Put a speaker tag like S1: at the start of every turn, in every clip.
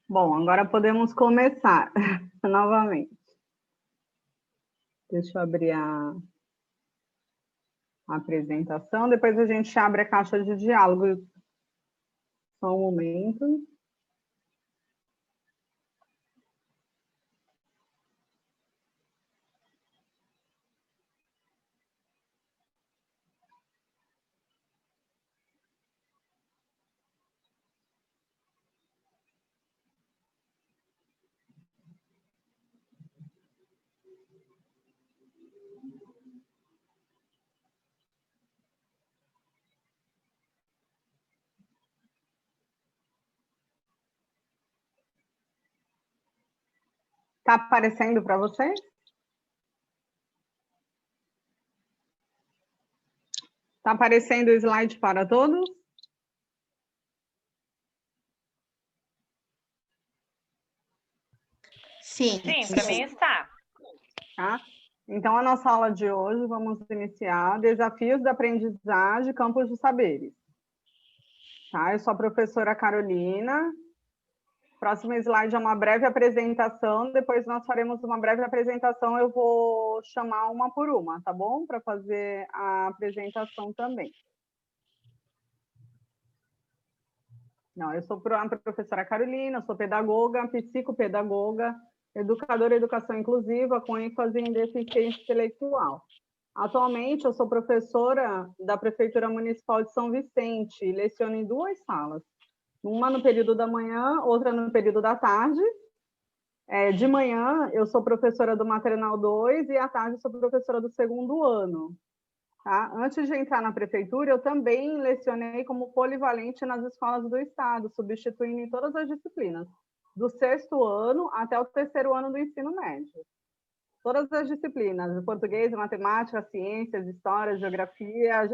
S1: Bom, agora podemos começar novamente. Deixa eu abrir a apresentação, depois a gente abre a caixa de diálogo. Só um momento. Está aparecendo para vocês? Está aparecendo o slide para todos?
S2: Sim,
S3: para mim está.
S1: Tá? Então, a nossa aula de hoje, vamos iniciar Desafios da Aprendizagem Campos de Saberes. Tá? Eu sou a professora Carolina. Próximo slide é uma breve apresentação, depois nós faremos uma breve apresentação, eu vou chamar uma por uma, tá bom? Para fazer a apresentação também. Não, eu sou a professora Carolina, sou pedagoga, psicopedagoga, educadora em educação inclusiva, com ênfase em deficiência intelectual. Atualmente, eu sou professora da Prefeitura Municipal de São Vicente e leciono em 2 salas. Uma no período da manhã, outra no período da tarde. De manhã, eu sou professora do Maternal 2 e à tarde sou professora do 2º ano. Tá? Antes de entrar na prefeitura, eu também lecionei como polivalente nas escolas do estado, substituindo em todas as disciplinas, do 6º ano até o 3º ano do ensino médio. Todas as disciplinas, português, matemática, ciências, história, geografia.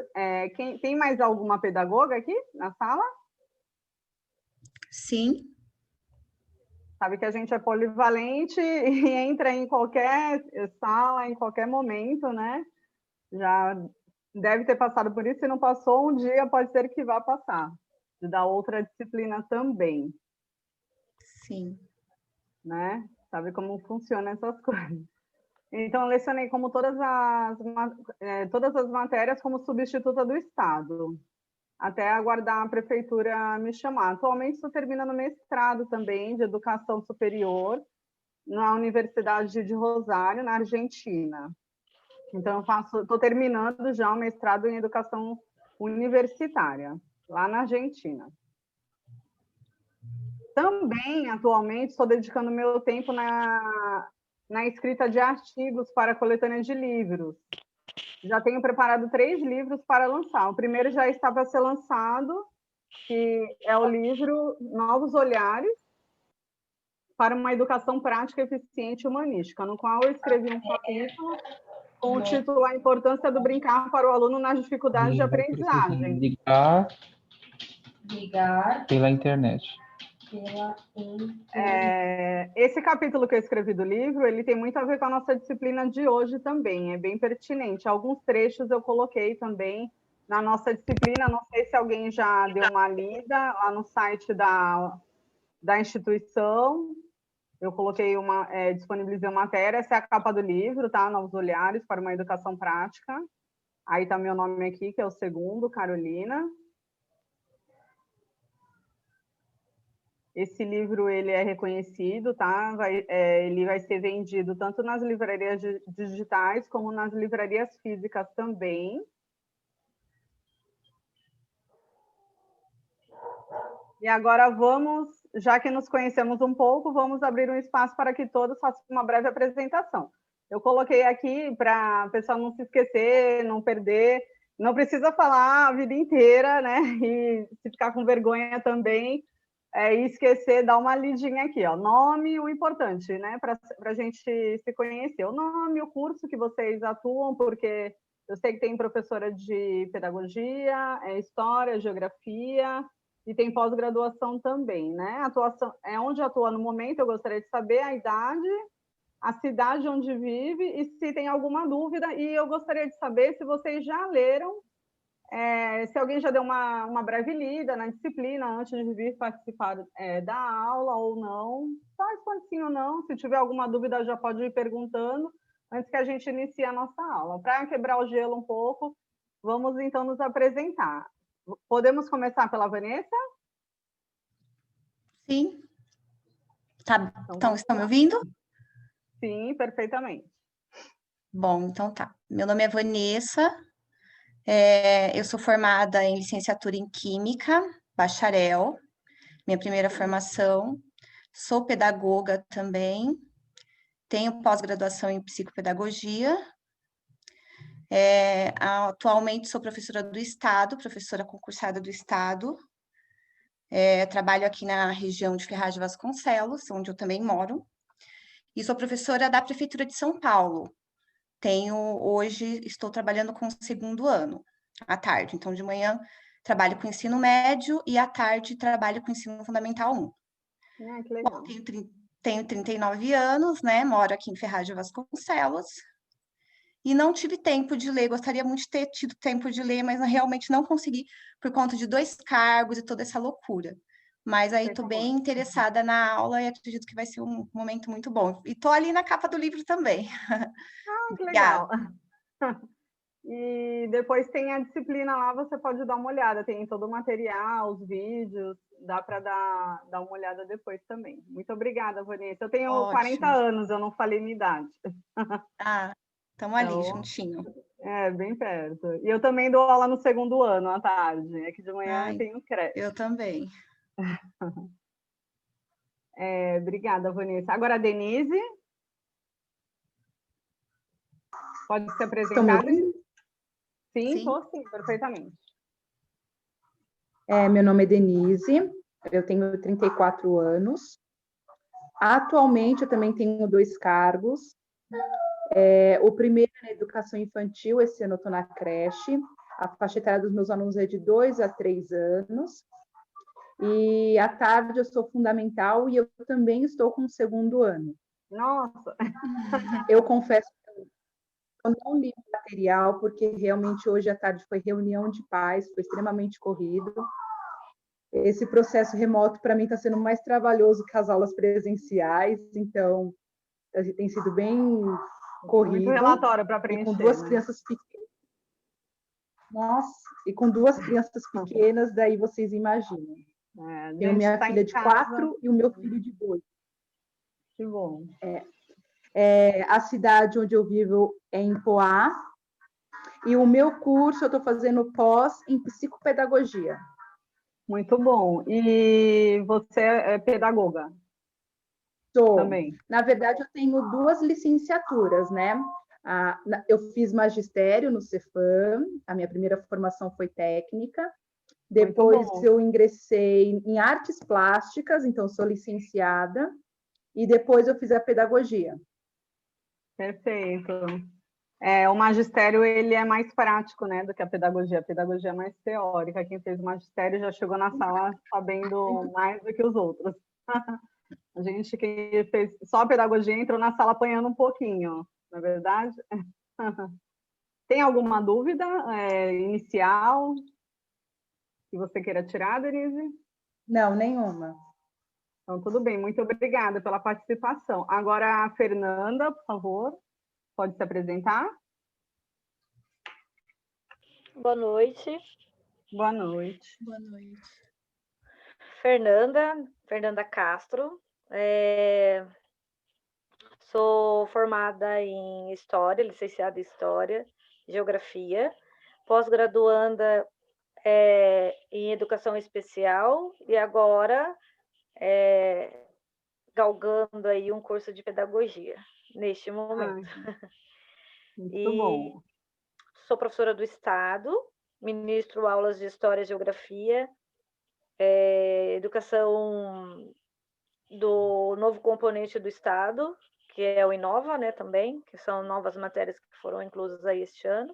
S1: Tem mais alguma pedagoga aqui na sala?
S2: Sim.
S1: Sabe que a gente é polivalente e entra em qualquer sala, em qualquer momento, né? Já deve ter passado por isso, se não passou um dia, pode ser que vá passar. De dar outra disciplina também.
S2: Sim.
S1: Né? Sabe como funcionam essas coisas. Então, eu lecionei como todas as matérias como substituta do Estado, até aguardar a prefeitura me chamar. Atualmente, estou terminando mestrado também de Educação Superior na Universidade de Rosário, na Argentina. Então, estou terminando já o mestrado em Educação Universitária, lá na Argentina. Também, atualmente, estou dedicando meu tempo na escrita de artigos para a coletânea de livros. Já tenho preparado 3 livros para lançar. O primeiro já está para ser lançado, que é o livro Novos Olhares para uma Educação Prática, Eficiente e Humanística, no qual eu escrevi um capítulo com o título A Importância do Brincar para o Aluno nas Dificuldades de Aprendizagem.
S4: Ligar pela internet.
S1: Esse capítulo que eu escrevi do livro, ele tem muito a ver com a nossa disciplina de hoje também, é bem pertinente. Alguns trechos eu coloquei também na nossa disciplina, não sei se alguém já deu uma lida lá no site da instituição, eu coloquei disponibilizei uma matéria, essa é a capa do livro, tá? Novos Olhares para uma Educação Prática. Aí está meu nome aqui, que é o 2º, Carolina. Esse livro ele é reconhecido, tá? Ele vai ser vendido tanto nas livrarias digitais como nas livrarias físicas também. E agora vamos, já que nos conhecemos um pouco, vamos abrir um espaço para que todos façam uma breve apresentação. Eu coloquei aqui para o pessoal não se esquecer, não perder. Não precisa falar a vida inteira, né? E se ficar com vergonha também, e esquecer, dá uma lidinha aqui, ó. Nome, o importante, né? Para a gente se conhecer. O nome, o curso que vocês atuam, porque eu sei que tem professora de pedagogia, história, geografia, e tem pós-graduação também, né? Atuação, onde atua no momento, eu gostaria de saber a idade, a cidade onde vive e se tem alguma dúvida. E eu gostaria de saber se vocês já leram Se alguém já deu uma breve lida na disciplina antes de vir participar da aula ou não, só responde sim ou não. Se tiver alguma dúvida, já pode ir perguntando antes que a gente inicie a nossa aula. Para quebrar o gelo um pouco, vamos então nos apresentar. Podemos começar pela Vanessa?
S2: Sim. Tá, então, estão me ouvindo?
S1: Sim, perfeitamente.
S2: Bom, então tá. Meu nome é Vanessa, eu sou formada em licenciatura em Química, bacharel, minha primeira formação. Sou pedagoga também, tenho pós-graduação em psicopedagogia. Atualmente sou professora do Estado, professora concursada do Estado. Trabalho aqui na região de Ferraz de Vasconcelos, onde eu também moro. E sou professora da Prefeitura de São Paulo. Hoje, estou trabalhando com o 2º ano, à tarde. Então, de manhã, trabalho com ensino médio e à tarde, trabalho com ensino fundamental 1.
S1: Que legal.
S2: Bom, tenho 39 anos, né? Moro aqui em Ferraz de Vasconcelos. E não tive tempo de ler, gostaria muito de ter tido tempo de ler, mas realmente não consegui, por conta de 2 cargos e toda essa loucura. Mas aí estou bem interessada na aula e acredito que vai ser um momento muito bom. E estou ali na capa do livro também.
S1: Que legal. E depois tem a disciplina lá, você pode dar uma olhada, tem todo o material, os vídeos, dá para dar uma olhada depois também. Muito obrigada, Vanessa. Eu tenho
S2: Ótimo.
S1: 40 anos, eu não falei minha idade.
S2: Estamos ali, juntinho.
S1: Bem perto. E eu também dou aula no 2º ano, à tarde. É que de manhã eu tenho creche.
S2: Eu também.
S1: Obrigada, Vanessa. Agora, a Denise. Pode se apresentar, Denise? Sim, estou sim, perfeitamente.
S3: Meu nome é Denise, eu tenho 34 anos. Atualmente, eu também tenho 2 cargos. O primeiro é na educação infantil, esse ano eu estou na creche. A faixa etária dos meus alunos é de 2 a 3 anos. E à tarde eu sou fundamental e eu também estou com o 2º ano.
S1: Nossa!
S3: Eu confesso que eu não li o material, porque realmente hoje à tarde foi reunião de pais, foi extremamente corrido. Esse processo remoto, para mim, está sendo mais trabalhoso que as aulas presenciais, então tem sido bem corrido.
S1: Muito relatório para preencher.
S3: E com 2 crianças pequenas. Nossa, e com 2 crianças pequenas, daí vocês imaginam. Tenho minha filha de 4 e o meu filho de 2.
S1: Que bom.
S3: A cidade onde eu vivo é em Poá, e o meu curso eu estou fazendo pós em psicopedagogia.
S1: Muito bom. E você é pedagoga?
S3: Sou.
S1: Também.
S3: Na verdade, eu tenho 2 licenciaturas, né? Eu fiz magistério no Cefam, a minha primeira formação foi técnica. Depois eu ingressei em artes plásticas, então sou licenciada. E depois eu fiz a pedagogia.
S1: Perfeito. O magistério, ele é mais prático, né, do que a pedagogia. A pedagogia é mais teórica. Quem fez o magistério já chegou na sala sabendo mais do que os outros. A gente que fez só a pedagogia entrou na sala apanhando um pouquinho, não é verdade? Tem alguma dúvida inicial que você queira tirar, Denise?
S3: Não, nenhuma.
S1: Então, tudo bem. Muito obrigada pela participação. Agora, a Fernanda, por favor, pode se apresentar?
S5: Boa noite.
S1: Boa noite.
S2: Boa noite.
S5: Fernanda Castro. Sou formada em História, licenciada em História, Geografia, pós-graduanda em Educação Especial e agora galgando aí um curso de Pedagogia, neste momento.
S1: Muito bom.
S5: Sou professora do Estado, ministro aulas de História e Geografia, educação do novo componente do Estado, que é o Inova, né, também, que são novas matérias que foram inclusas aí este ano.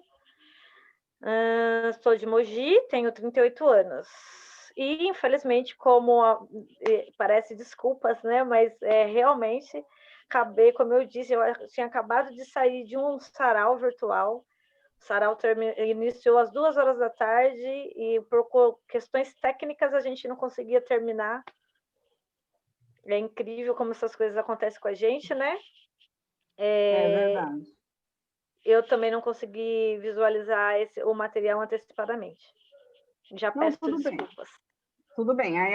S5: Sou de Mogi, tenho 38 anos. E, infelizmente, parece desculpas, né, mas realmente acabei, como eu disse, eu tinha acabado de sair de um sarau virtual sarau iniciou às 2h da tarde e por questões técnicas a gente não conseguia terminar. É incrível como essas coisas acontecem com a gente, né?
S1: É verdade.
S5: Eu também não consegui visualizar o material antecipadamente. Já
S1: Não,
S5: peço
S1: tudo bem.
S5: desculpas.
S1: Tudo bem. Aí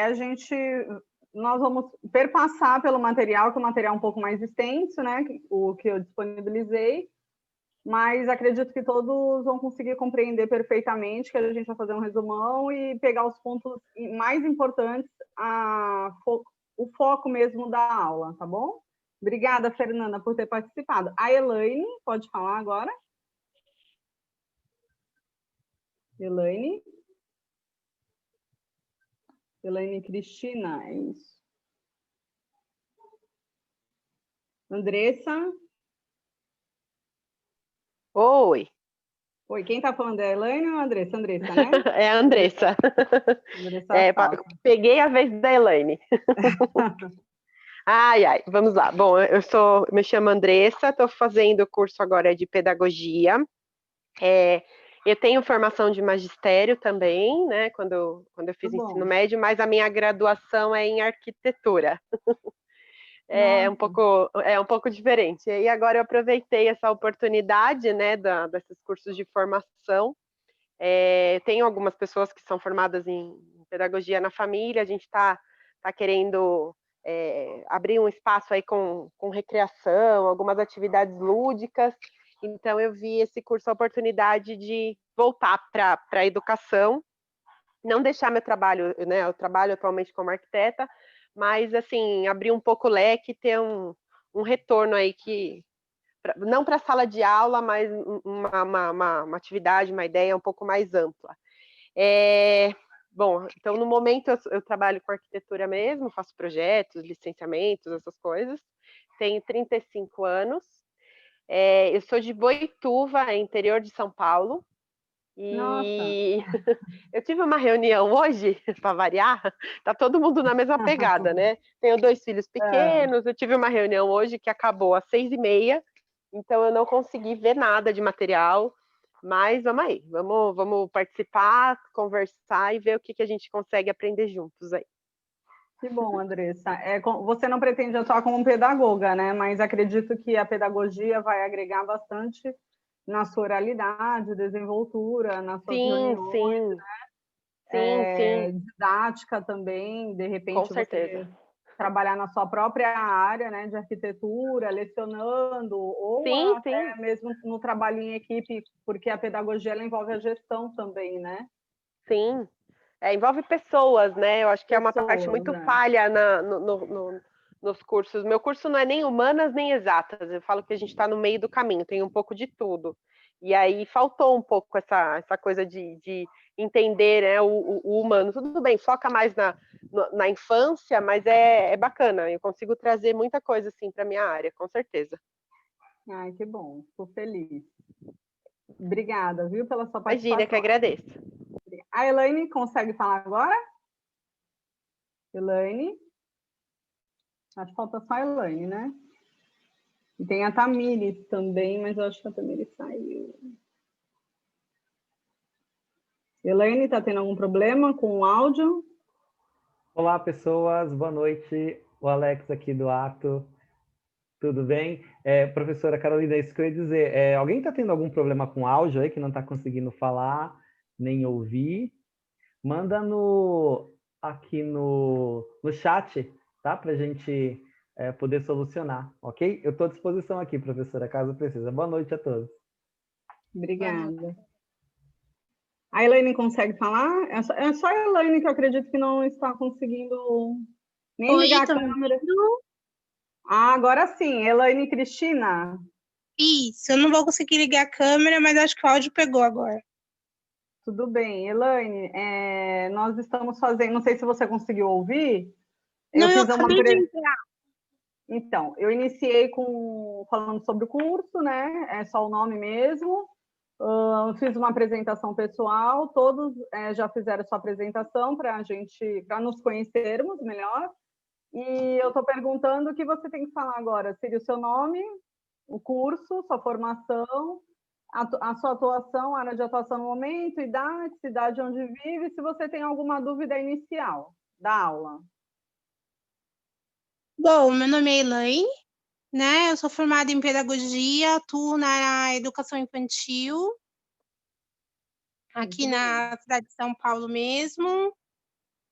S1: nós vamos perpassar pelo material, que o material é um pouco mais extenso, né? O que eu disponibilizei, mas acredito que todos vão conseguir compreender perfeitamente, que a gente vai fazer um resumão e pegar os pontos mais importantes, o foco mesmo da aula, tá bom? Obrigada, Fernanda, por ter participado. A Elaine, pode falar agora? Elaine Cristina, é isso. Andressa?
S6: Oi.
S1: Oi, quem está falando é a Elaine ou a Andressa? Andressa, né?
S6: É a Andressa.
S1: Andressa
S6: peguei a vez da Elaine. Ai, vamos lá. Bom, me chamo Andressa, estou fazendo o curso agora de pedagogia. Eu tenho formação de magistério também, né? Quando eu fiz ensino médio, mas a minha graduação é em arquitetura. É um pouco diferente. E agora eu aproveitei essa oportunidade, né, desses cursos de formação. Tenho algumas pessoas que são formadas em pedagogia na família, a gente está querendo abrir um espaço aí com recreação, algumas atividades lúdicas, então eu vi esse curso a oportunidade de voltar para a educação, não deixar meu trabalho, né, eu trabalho atualmente como arquiteta, mas assim, abrir um pouco o leque e ter um retorno aí não para a sala de aula, mas uma atividade, uma ideia um pouco mais ampla. Bom, então no momento eu trabalho com arquitetura mesmo, faço projetos, licenciamentos, essas coisas. Tenho 35 anos. Eu sou de Boituva, interior de São Paulo. E eu tive uma reunião hoje, para variar, tá todo mundo na mesma pegada, né? Tenho 2 filhos pequenos, eu tive uma reunião hoje que acabou às 6h30, então eu não consegui ver nada de material, mas vamos aí, vamos participar, conversar e ver o que a gente consegue aprender juntos aí.
S1: Que bom, Andressa. Você não pretende atuar como pedagoga, né? Mas acredito que a pedagogia vai agregar bastante na sua oralidade, desenvoltura, nas suas reuniões, né?
S6: Sim.
S1: Didática também, de repente
S6: com certeza.
S1: Você trabalhar na sua própria área, né, de arquitetura, lecionando, ou até mesmo no trabalho em equipe, porque a pedagogia ela envolve a gestão também, né?
S6: Sim, envolve pessoas, né? Eu acho que é uma parte muito falha nos cursos. Meu curso não é nem humanas nem exatas, eu falo que a gente está no meio do caminho, tem um pouco de tudo. E aí faltou um pouco essa coisa de entender, né, o humano. Tudo bem, foca mais na infância, mas é bacana, eu consigo trazer muita coisa assim para minha área, com certeza.
S1: Ai, que bom, estou feliz. Obrigada, viu, pela sua participação.
S6: Imagina, que agradeço.
S1: A Elaine consegue falar agora? Elaine? Acho que falta só a Elaine, né? E tem a Tamires também, mas eu acho que a Tamires saiu. Elaine, está tendo algum problema com o áudio?
S7: Olá, pessoas. Boa noite. O Alex aqui do Ato. Tudo bem? Professora Carolina, isso que eu ia dizer. Alguém está tendo algum problema com áudio aí, que não está conseguindo falar, nem ouvir? Manda aqui no chat, tá? Para a gente poder solucionar, ok? Eu estou à disposição aqui, professora, caso precise. Boa noite a todos.
S1: Obrigada. A Elaine consegue falar? É só a Elaine que eu acredito que não está conseguindo nem ligar a câmera. Agora sim, Elaine Cristina.
S8: Isso, eu não vou conseguir ligar a câmera, mas acho que o áudio pegou agora.
S1: Tudo bem. Elaine, nós estamos fazendo, não sei se você conseguiu ouvir.
S8: Não, eu acabei de entrar.
S1: Então, eu iniciei falando sobre o curso, né? É só o nome mesmo. Fiz uma apresentação pessoal, todos já fizeram sua apresentação para nos conhecermos melhor. E eu estou perguntando o que você tem que falar agora. Seria o seu nome, o curso, sua formação, a sua atuação, área de atuação no momento, idade, cidade onde vive, se você tem alguma dúvida inicial da aula.
S8: Bom, meu nome é Elaine, né? Eu sou formada em pedagogia, atuo na educação infantil, aqui na cidade de São Paulo mesmo,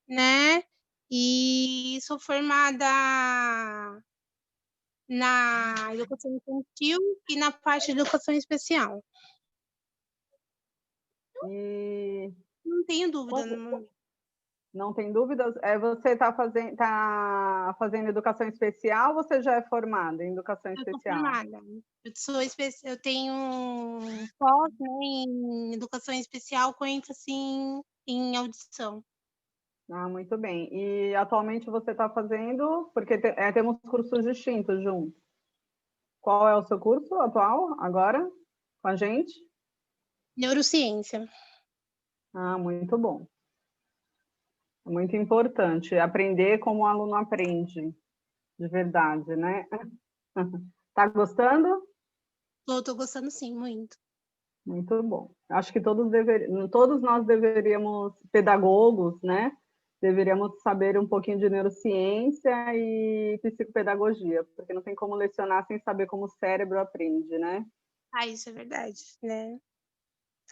S8: né? E sou formada na educação infantil e na parte de educação especial.
S1: E
S8: Não tenho dúvida no momento.
S1: não tem dúvidas? Você está fazendo educação especial ou você já é formada em educação
S8: Eu sou
S1: especial?
S8: formada. Eu tenho pós, né, em educação especial com ênfase em audição.
S1: Ah, muito bem. E atualmente você está fazendo, porque temos cursos distintos juntos. Qual é o seu curso atual, agora, com a gente?
S8: Neurociência.
S1: Ah, muito bom. É muito importante aprender como o aluno aprende, de verdade, né? Tá gostando?
S8: Estou gostando sim, muito.
S1: Muito bom. Acho que todos nós deveríamos, pedagogos, né? Deveríamos saber um pouquinho de neurociência e psicopedagogia, porque não tem como lecionar sem saber como o cérebro aprende, né?
S8: Ah, isso é verdade, né?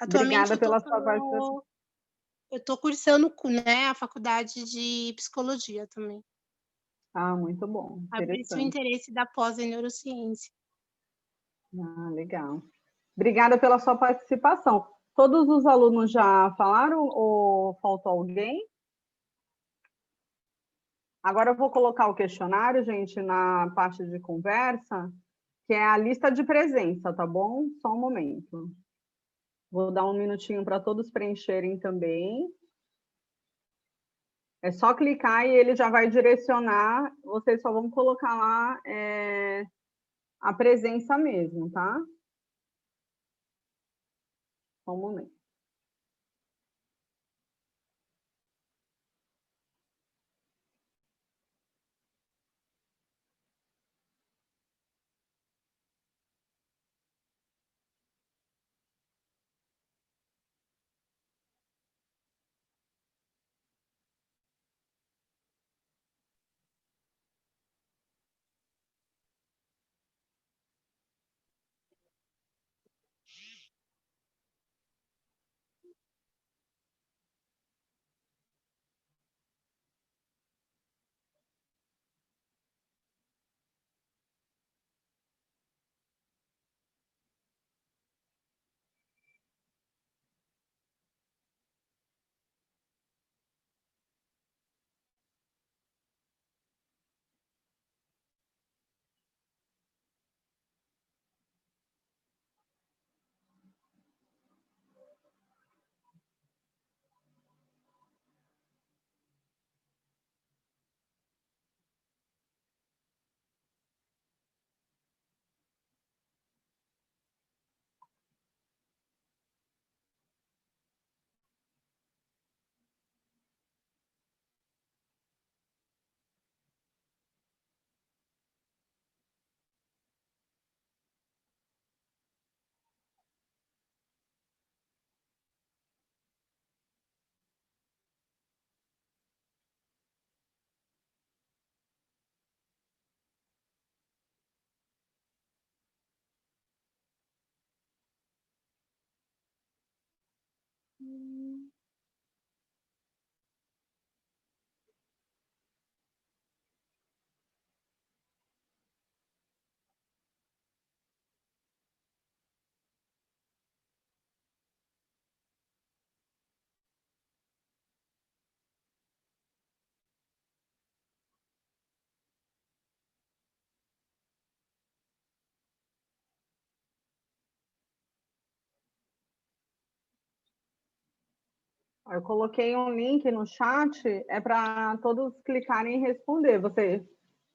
S1: Obrigada
S8: Atualmente
S1: pela sua participação.
S8: eu estou cursando, né, a faculdade de psicologia também.
S1: Ah, muito bom.
S8: Por isso o
S1: Interessante.
S8: interesse da pós em neurociência.
S1: Ah, legal. Obrigada pela sua participação. Todos os alunos já falaram ou faltou alguém? Agora eu vou colocar o questionário, gente, na parte de conversa, que é a lista de presença, tá bom? Só um momento. Vou dar um minutinho para todos preencherem também. É só clicar e ele já vai direcionar, vocês só vão colocar lá a presença mesmo, tá? Só um momento. Eu coloquei um link no chat, é para todos clicarem e responder. Vocês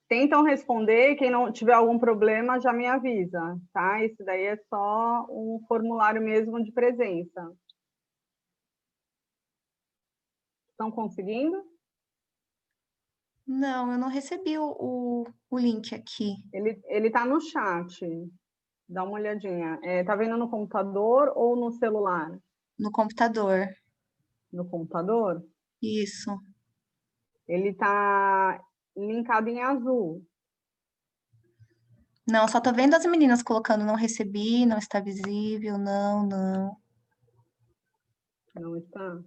S1: tentam responder, quem não tiver algum problema já me avisa, tá? Isso daí é só um formulário mesmo de presença. Estão conseguindo?
S2: Não, eu não recebi o link aqui.
S1: Ele está no chat. Dá uma olhadinha. Tá vendo no computador ou no celular?
S2: No computador.
S1: No computador?
S2: Isso.
S1: Ele está linkado em azul.
S2: Não, só tô vendo as meninas colocando não recebi, não está visível, não.
S1: Não está?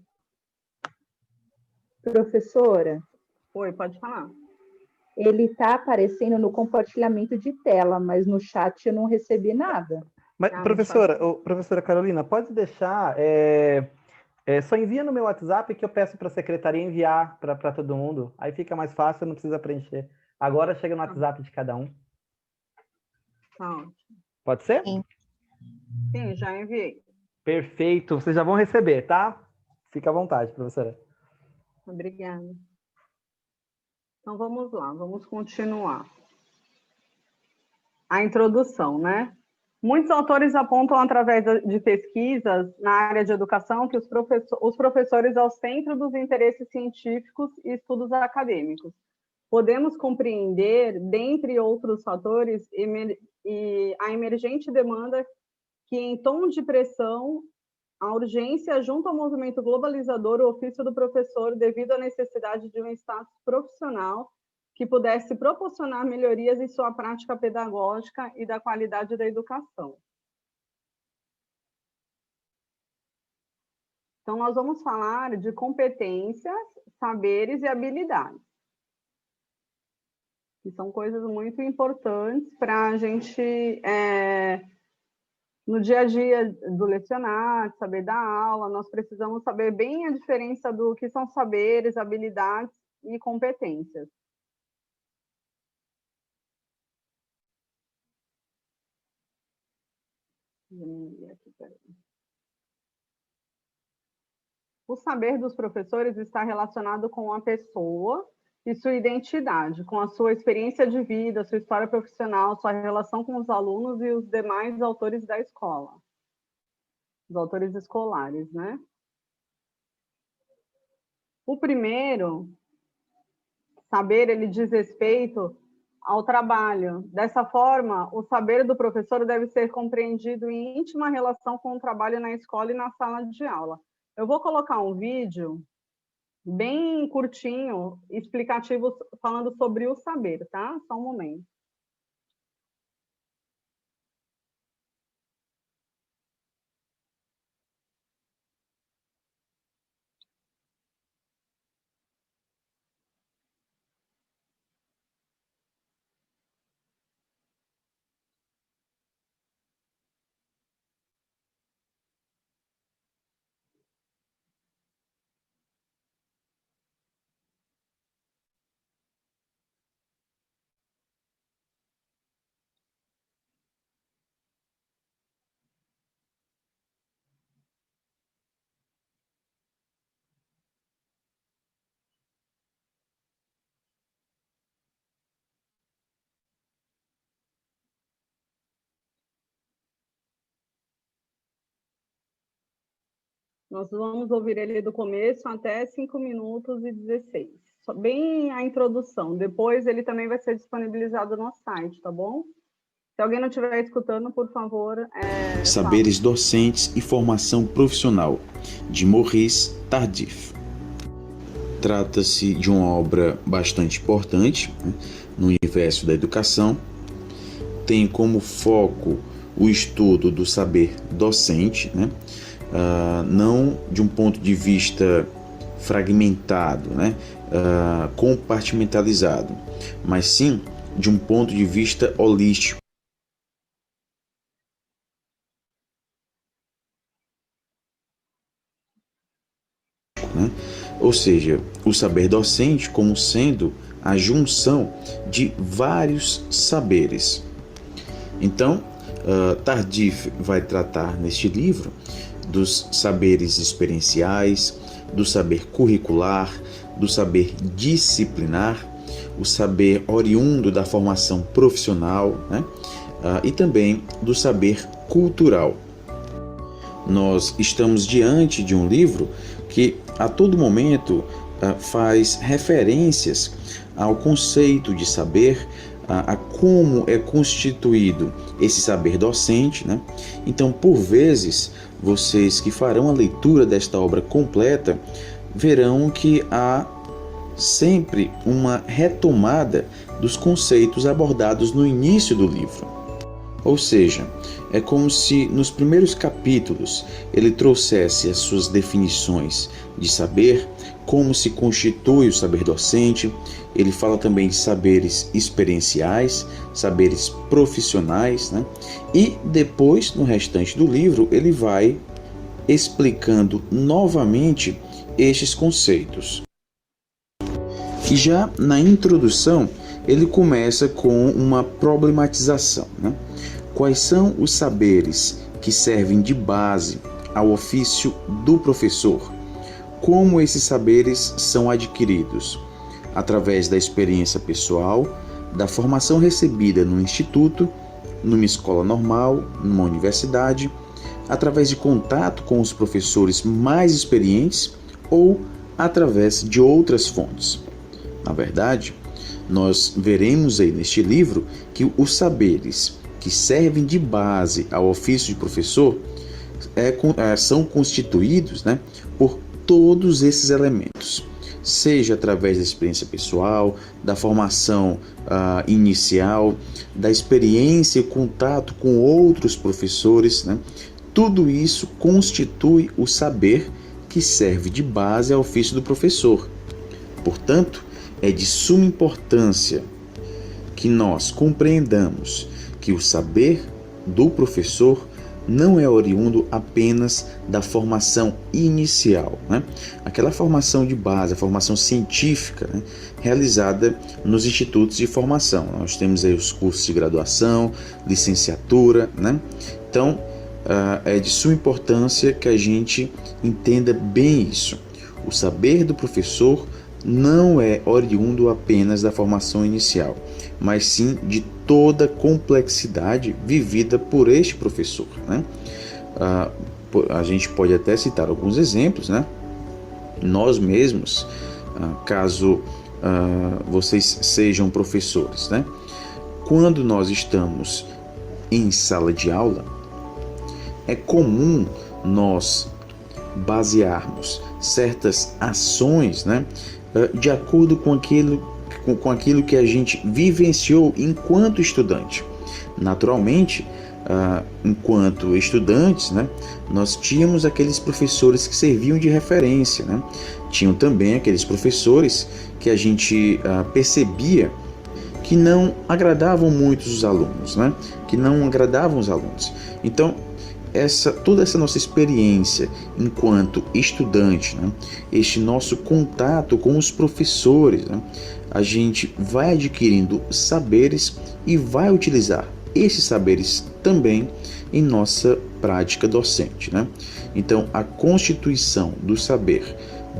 S3: Professora,
S1: Oi, pode falar.
S3: ele está aparecendo no compartilhamento de tela, mas no chat eu não recebi nada.
S7: Mas, professora Carolina, pode deixar... só envia no meu WhatsApp que eu peço para a secretaria enviar para todo mundo. Aí fica mais fácil, não precisa preencher. Agora chega no WhatsApp de cada um.
S1: Tá ótimo.
S7: Pode ser?
S2: Sim.
S1: Sim, já enviei.
S7: Perfeito. Vocês já vão receber, tá? Fica à vontade, professora.
S1: Obrigada. Então, vamos lá, vamos continuar. A introdução, né? Muitos autores apontam, através de pesquisas na área de educação, que os professores ao centro dos interesses científicos e estudos acadêmicos. Podemos compreender, dentre outros fatores, a emergente demanda que, em tom de pressão, a urgência junto ao movimento globalizador, o ofício do professor, devido à necessidade de um status profissional que pudesse proporcionar melhorias em sua prática pedagógica e da qualidade da educação. Então, nós vamos falar de competências, saberes e habilidades, que são coisas muito importantes para a gente, no dia a dia do lecionar, saber dar aula, nós precisamos saber bem a diferença do que são saberes, habilidades e competências. O saber dos professores está relacionado com a pessoa e sua identidade, com a sua experiência de vida, sua história profissional, sua relação com os alunos e os demais autores da escola. Os autores escolares, né? O primeiro saber, ele diz respeito ao trabalho. Dessa forma, o saber do professor deve ser compreendido em íntima relação com o trabalho na escola e na sala de aula. Eu vou colocar um vídeo bem curtinho, explicativo, falando sobre o saber, tá? Só um momento. Nós vamos ouvir ele do começo até 5 minutos e 16. Bem a introdução. Depois ele também vai ser disponibilizado no site, tá bom? Se alguém não estiver escutando, por favor...
S9: Saberes Docentes e Formação Profissional, de Maurice Tardif. Trata-se de uma obra bastante importante, né, no universo da educação. Tem como foco o estudo do saber docente, né? Não de um ponto de vista fragmentado, né? Compartimentalizado, mas sim de um ponto de vista holístico. Né? Ou seja, o saber docente como sendo a junção de vários saberes. Então, Tardif vai tratar neste livro dos saberes experienciais, do saber curricular, do saber disciplinar, o saber oriundo da formação profissional, né? E também do saber cultural. Nós estamos diante de um livro que a todo momento faz referências ao conceito de saber, a como é constituído esse saber docente, né? Então, por vezes, vocês que farão a leitura desta obra completa verão que há sempre uma retomada dos conceitos abordados no início do livro. Ou seja, é como se nos primeiros capítulos ele trouxesse as suas definições de saber, como se constitui o saber docente. Ele fala também de saberes experienciais, saberes profissionais, né? E depois, no restante do livro, ele vai explicando novamente estes conceitos. E já na introdução, ele começa com uma problematização, né? Quais são os saberes que servem de base ao ofício do professor? Como esses saberes são adquiridos? Através da experiência pessoal, da formação recebida no instituto, numa escola normal, numa universidade, através de contato com os professores mais experientes ou através de outras fontes. Na verdade, nós veremos aí neste livro que os saberes que servem de base ao ofício de professor são constituídos, né, por todos esses elementos, seja através da experiência pessoal, da formação inicial, da experiência e contato com outros professores, né? Tudo isso constitui o saber que serve de base ao ofício do professor. Portanto, é de suma importância que nós compreendamos que o saber do professor não é oriundo apenas da formação inicial, né? Aquela formação de base, a formação científica, né, realizada nos institutos de formação. Nós temos aí os cursos de graduação, licenciatura, né? Então, é de suma importância que a gente entenda bem isso. O saber do professor não é oriundo apenas da formação inicial, mas sim de toda a complexidade vivida por este professor, né? A gente pode até citar alguns exemplos, né? Nós mesmos, caso vocês sejam professores, né? Quando nós estamos em sala de aula, é comum nós basearmos certas ações, né, de acordo com aquilo que a gente vivenciou enquanto estudante. Naturalmente, enquanto estudantes, né, nós tínhamos aqueles professores que serviam de referência, né? Tinham também aqueles professores que a gente percebia que não agradavam muito os alunos, né? Que não agradavam os alunos. Então, toda essa nossa experiência enquanto estudante, né? Este nosso contato com os professores, né? A gente vai adquirindo saberes e vai utilizar esses saberes também em nossa prática docente, né? Então, a constituição do saber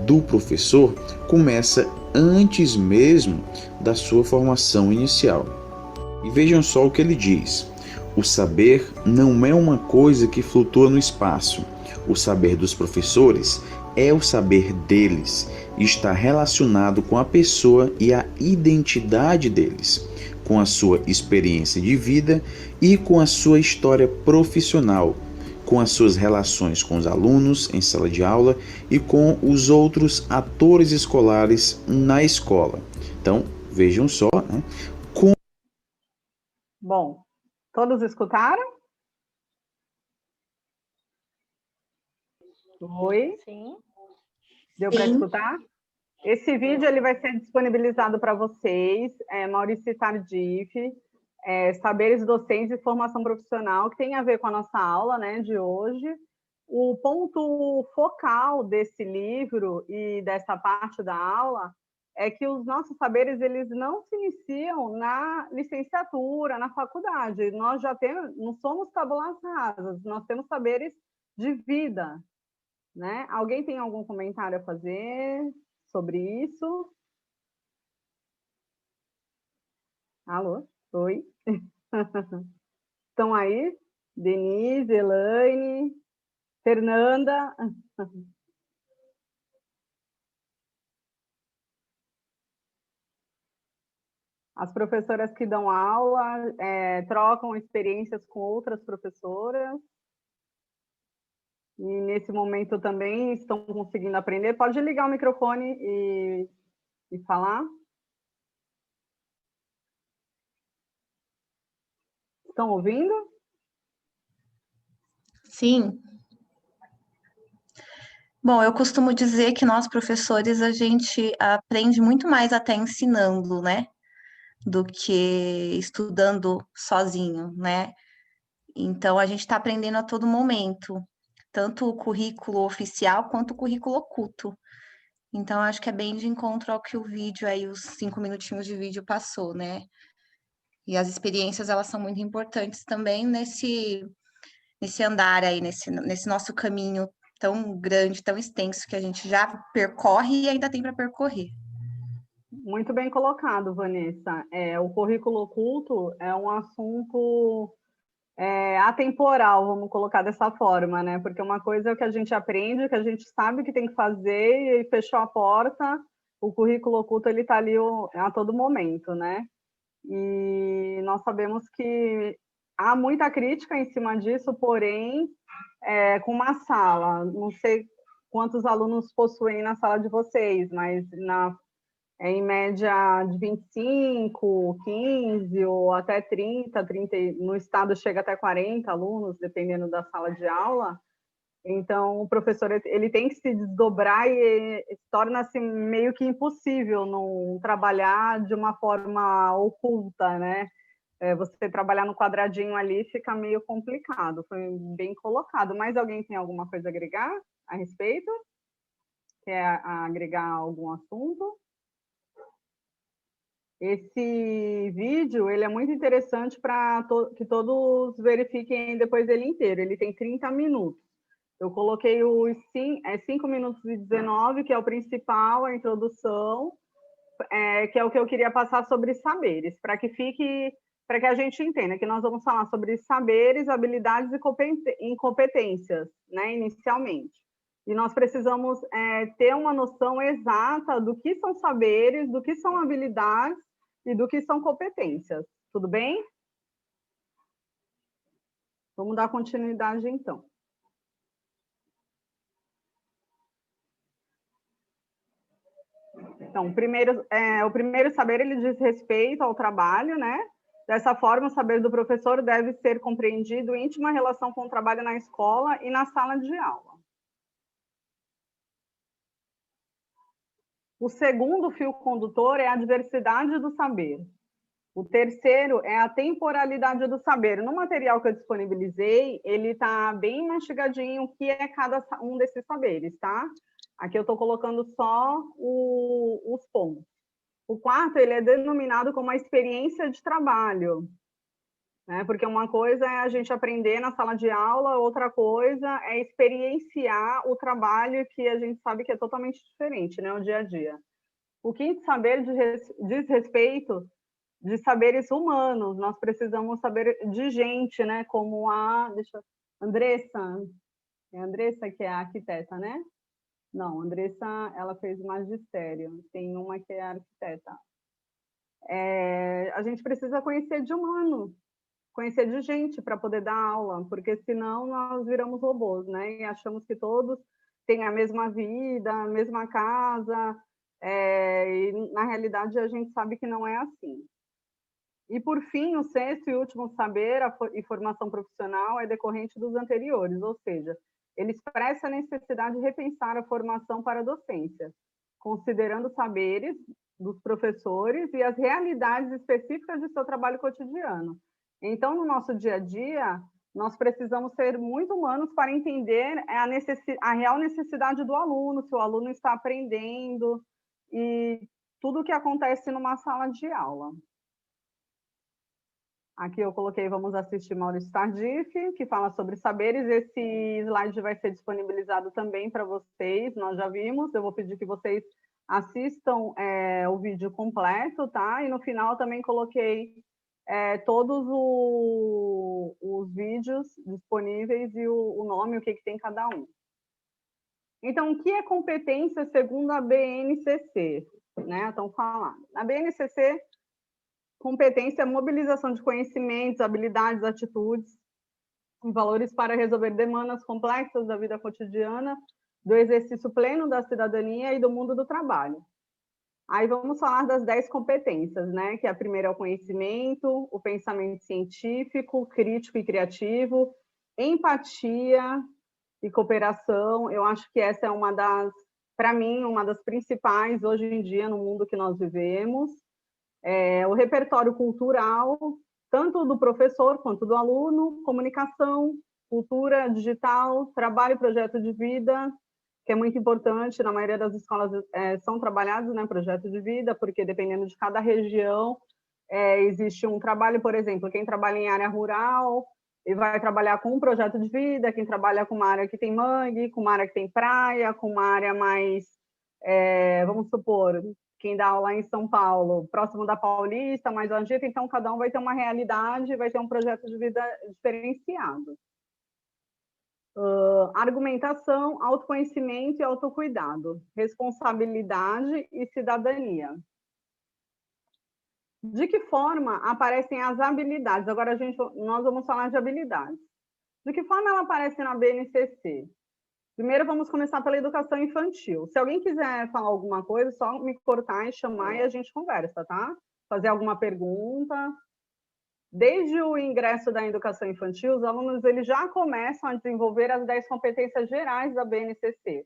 S9: do professor começa antes mesmo da sua formação inicial. E vejam só o que ele diz: o saber não é uma coisa que flutua no espaço. O saber dos professores é o saber deles e está relacionado com a pessoa e a identidade deles, com a sua experiência de vida e com a sua história profissional, com as suas relações com os alunos em sala de aula e com os outros atores escolares na escola. Então, vejam só, né?
S1: Bom, todos escutaram? Oi?
S5: Sim.
S1: Deu para escutar? Esse vídeo ele vai ser disponibilizado para vocês, Maurício Tardif, Saberes Docentes e Formação Profissional, que tem a ver com a nossa aula, né, de hoje. O ponto focal desse livro e dessa parte da aula é que os nossos saberes eles não se iniciam na licenciatura, na faculdade. Nós já não somos tabulas rasas, nós temos saberes de vida, né? Alguém tem algum comentário a fazer sobre isso? Alô? Oi? Estão aí? Denise, Elaine, Fernanda? As professoras que dão aula trocam experiências com outras professoras. E nesse momento também estão conseguindo aprender. Pode ligar o microfone e falar. Estão ouvindo?
S2: Sim. Bom, eu costumo dizer que nós, professores, a gente aprende muito mais até ensinando, né? Do que estudando sozinho, né? Então, a gente está aprendendo a todo momento, tanto o currículo oficial quanto o currículo oculto. Então, acho que é bem de encontro ao que o vídeo aí, os 5 minutinhos de vídeo passou, né? E as experiências, elas são muito importantes também nesse andar aí, nesse nosso caminho tão grande, tão extenso, que a gente já percorre e ainda tem para percorrer.
S1: Muito bem colocado, Vanessa. O currículo oculto é um assunto atemporal, vamos colocar dessa forma, né? Porque uma coisa é o que a gente aprende, que a gente sabe que tem que fazer e fechou a porta, o currículo oculto ele está ali a todo momento, né? E nós sabemos que há muita crítica em cima disso, porém, com uma sala, não sei quantos alunos possuem na sala de vocês, mas em média de 25, 15 ou até 30, no estado chega até 40 alunos, dependendo da sala de aula. Então, o professor ele tem que se desdobrar e torna-se meio que impossível não trabalhar de uma forma oculta, né? Você trabalhar no quadradinho ali fica meio complicado, foi bem colocado. Mais alguém tem alguma coisa a agregar a respeito? Quer agregar algum assunto? Esse vídeo ele é muito interessante para que todos verifiquem depois dele inteiro. Ele tem 30 minutos. Eu coloquei os 5 minutos e 19, que é o principal, a introdução, que é o que eu queria passar sobre saberes, para que a gente entenda que nós vamos falar sobre saberes, habilidades e competências, né, inicialmente. E nós precisamos ter uma noção exata do que são saberes, do que são habilidades e do que são competências. Tudo bem? Vamos dar continuidade, então. Então, o primeiro saber, ele diz respeito ao trabalho, né? Dessa forma, o saber do professor deve ser compreendido em íntima relação com o trabalho na escola e na sala de aula. O segundo fio condutor é a diversidade do saber. O terceiro é a temporalidade do saber. No material que eu disponibilizei, ele está bem mastigadinho o que é cada um desses saberes, tá? Aqui eu estou colocando só os pontos. O quarto, ele é denominado como a experiência de trabalho, né? Porque uma coisa é a gente aprender na sala de aula, outra coisa é experienciar o trabalho, que a gente sabe que é totalmente diferente, né? O dia a dia. O quinto saber diz respeito de saberes humanos. Nós precisamos saber de gente, né? Como Andressa, é a Andressa que é a arquiteta, né? Não, Andressa, ela fez magistério, tem uma que é arquiteta. A gente precisa conhecer de humano, conhecer de gente para poder dar aula, porque senão nós viramos robôs, né? E achamos que todos têm a mesma vida, a mesma casa, e na realidade a gente sabe que não é assim. E, por fim, o sexto e último saber e formação profissional é decorrente dos anteriores, ou seja, ele expressa a necessidade de repensar a formação para a docência, considerando saberes dos professores e as realidades específicas de seu trabalho cotidiano. Então, no nosso dia a dia, nós precisamos ser muito humanos para entender a real necessidade do aluno, se o aluno está aprendendo e tudo o que acontece numa sala de aula. Aqui eu coloquei, vamos assistir Maurício Tardif, que fala sobre saberes. Esse slide vai ser disponibilizado também para vocês, nós já vimos. Eu vou pedir que vocês assistam o vídeo completo, tá? E no final também coloquei todos os vídeos disponíveis e o nome, o que tem cada um. Então, o que é competência segundo a BNCC? Né? Estão falando. A BNCC Competência é mobilização de conhecimentos, habilidades, atitudes e valores para resolver demandas complexas da vida cotidiana, do exercício pleno da cidadania e do mundo do trabalho. Aí vamos falar das 10 competências, né? Que a primeira é o conhecimento, o pensamento científico, crítico e criativo, empatia e cooperação. Eu acho que essa é uma das, para mim, uma das principais hoje em dia no mundo que nós vivemos. O repertório cultural, tanto do professor quanto do aluno, comunicação, cultura digital, trabalho e projeto de vida, que é muito importante, na maioria das escolas são trabalhados, né, projeto de vida, porque dependendo de cada região, existe um trabalho, por exemplo, quem trabalha em área rural, e vai trabalhar com um projeto de vida, quem trabalha com uma área que tem mangue, com uma área que tem praia, com uma área mais, vamos supor, quem dá aula em São Paulo, próximo da Paulista, mais Angita, então cada um vai ter uma realidade, vai ter um projeto de vida diferenciado. Argumentação, autoconhecimento e autocuidado, responsabilidade e cidadania. De que forma aparecem as habilidades? Agora nós vamos falar de habilidades. De que forma ela aparece na BNCC? Primeiro vamos começar pela educação infantil. Se alguém quiser falar alguma coisa, só me cortar e chamar e a gente conversa, tá? Fazer alguma pergunta. Desde o ingresso da educação infantil, os alunos eles já começam a desenvolver as 10 competências gerais da BNCC.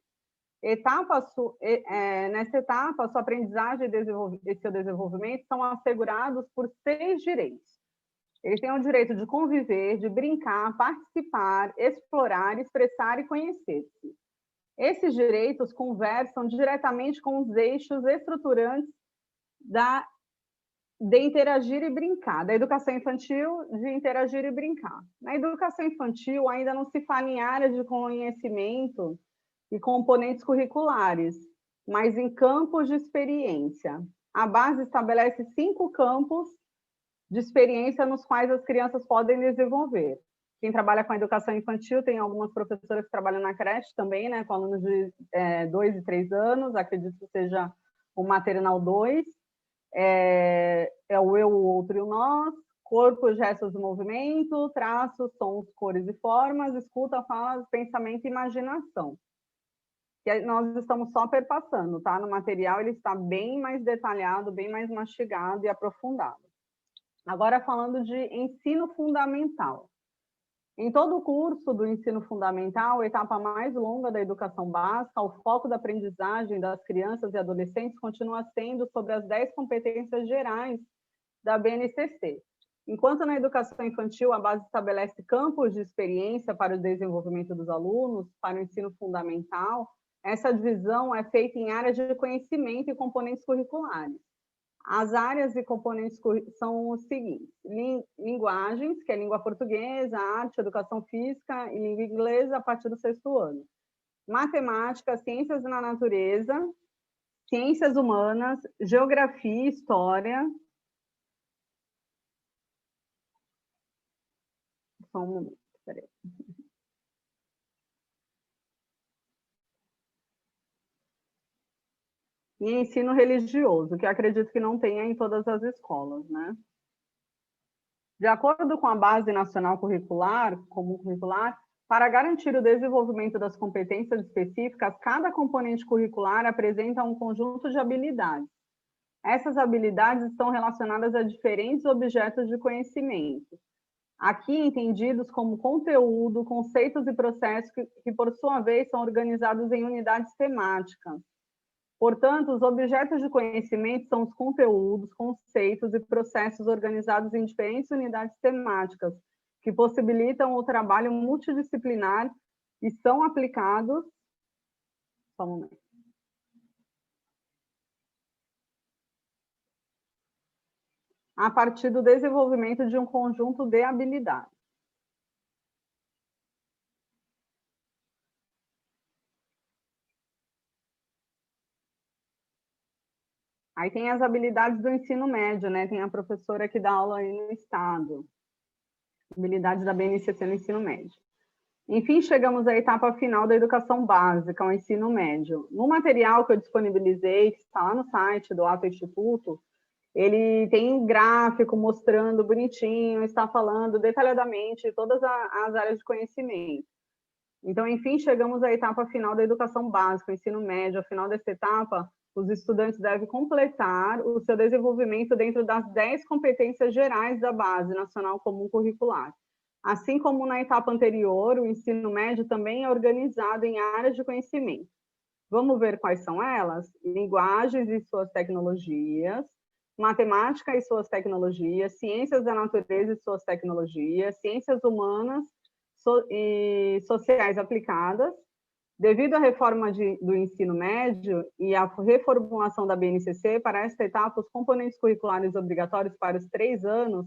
S1: Nessa etapa, a sua aprendizagem e seu desenvolvimento são assegurados por 6 direitos. Eles têm o direito de conviver, de brincar, participar, explorar, expressar e conhecer-se. Esses direitos conversam diretamente com os eixos estruturantes de interagir e brincar, da educação infantil, de interagir e brincar. Na educação infantil, ainda não se fala em área de conhecimento e componentes curriculares, mas em campos de experiência. A base estabelece 5 campos de experiência nos quais as crianças podem desenvolver. Quem trabalha com a educação infantil, tem algumas professoras que trabalham na creche também, né, com alunos de 2 e 3 anos, acredito que seja o maternal 2, o eu, o outro e o nós, corpo, gestos e movimento, traços, sons, cores e formas, escuta, fala, pensamento e imaginação. Que nós estamos só perpassando, tá? No material ele está bem mais detalhado, bem mais mastigado e aprofundado. Agora falando de ensino fundamental. Em todo o curso do ensino fundamental, a etapa mais longa da educação básica, o foco da aprendizagem das crianças e adolescentes continua sendo sobre as 10 competências gerais da BNCC. Enquanto na educação infantil a base estabelece campos de experiência para o desenvolvimento dos alunos, para o ensino fundamental, essa divisão é feita em áreas de conhecimento e componentes curriculares. As áreas e componentes são os seguintes: linguagens, que é língua portuguesa, arte, educação física e língua inglesa a partir do 6º ano. Matemática, ciências da natureza, ciências humanas, geografia e história. Só um momento, peraí. E ensino religioso, que eu acredito que não tenha em todas as escolas, né? De acordo com a Base Nacional Comum Curricular, para garantir o desenvolvimento das competências específicas, cada componente curricular apresenta um conjunto de habilidades. Essas habilidades estão relacionadas a diferentes objetos de conhecimento, aqui entendidos como conteúdo, conceitos e processos que por sua vez, são organizados em unidades temáticas. Portanto, os objetos de conhecimento são os conteúdos, conceitos e processos organizados em diferentes unidades temáticas, que possibilitam o trabalho multidisciplinar e são aplicados... Só um momento. A partir do desenvolvimento de um conjunto de habilidades. Aí tem as habilidades do ensino médio, né? Tem a professora que dá aula aí no estado. Habilidades da BNCC no ensino médio. Enfim, chegamos à etapa final da educação básica, o ensino médio. No material que eu disponibilizei, que está lá no site do Ato Instituto, ele tem um gráfico mostrando bonitinho, está falando detalhadamente de todas as áreas de conhecimento. Então, enfim, chegamos à etapa final da educação básica, ensino médio. Ao final dessa etapa, os estudantes devem completar o seu desenvolvimento dentro das 10 competências gerais da Base Nacional Comum Curricular. Assim como na etapa anterior, o ensino médio também é organizado em áreas de conhecimento. Vamos ver quais são elas? Linguagens e suas tecnologias, matemática e suas tecnologias, ciências da natureza e suas tecnologias, ciências humanas e sociais aplicadas. Devido à reforma do ensino médio e à reformulação da BNCC, para esta etapa, os componentes curriculares obrigatórios para os 3 anos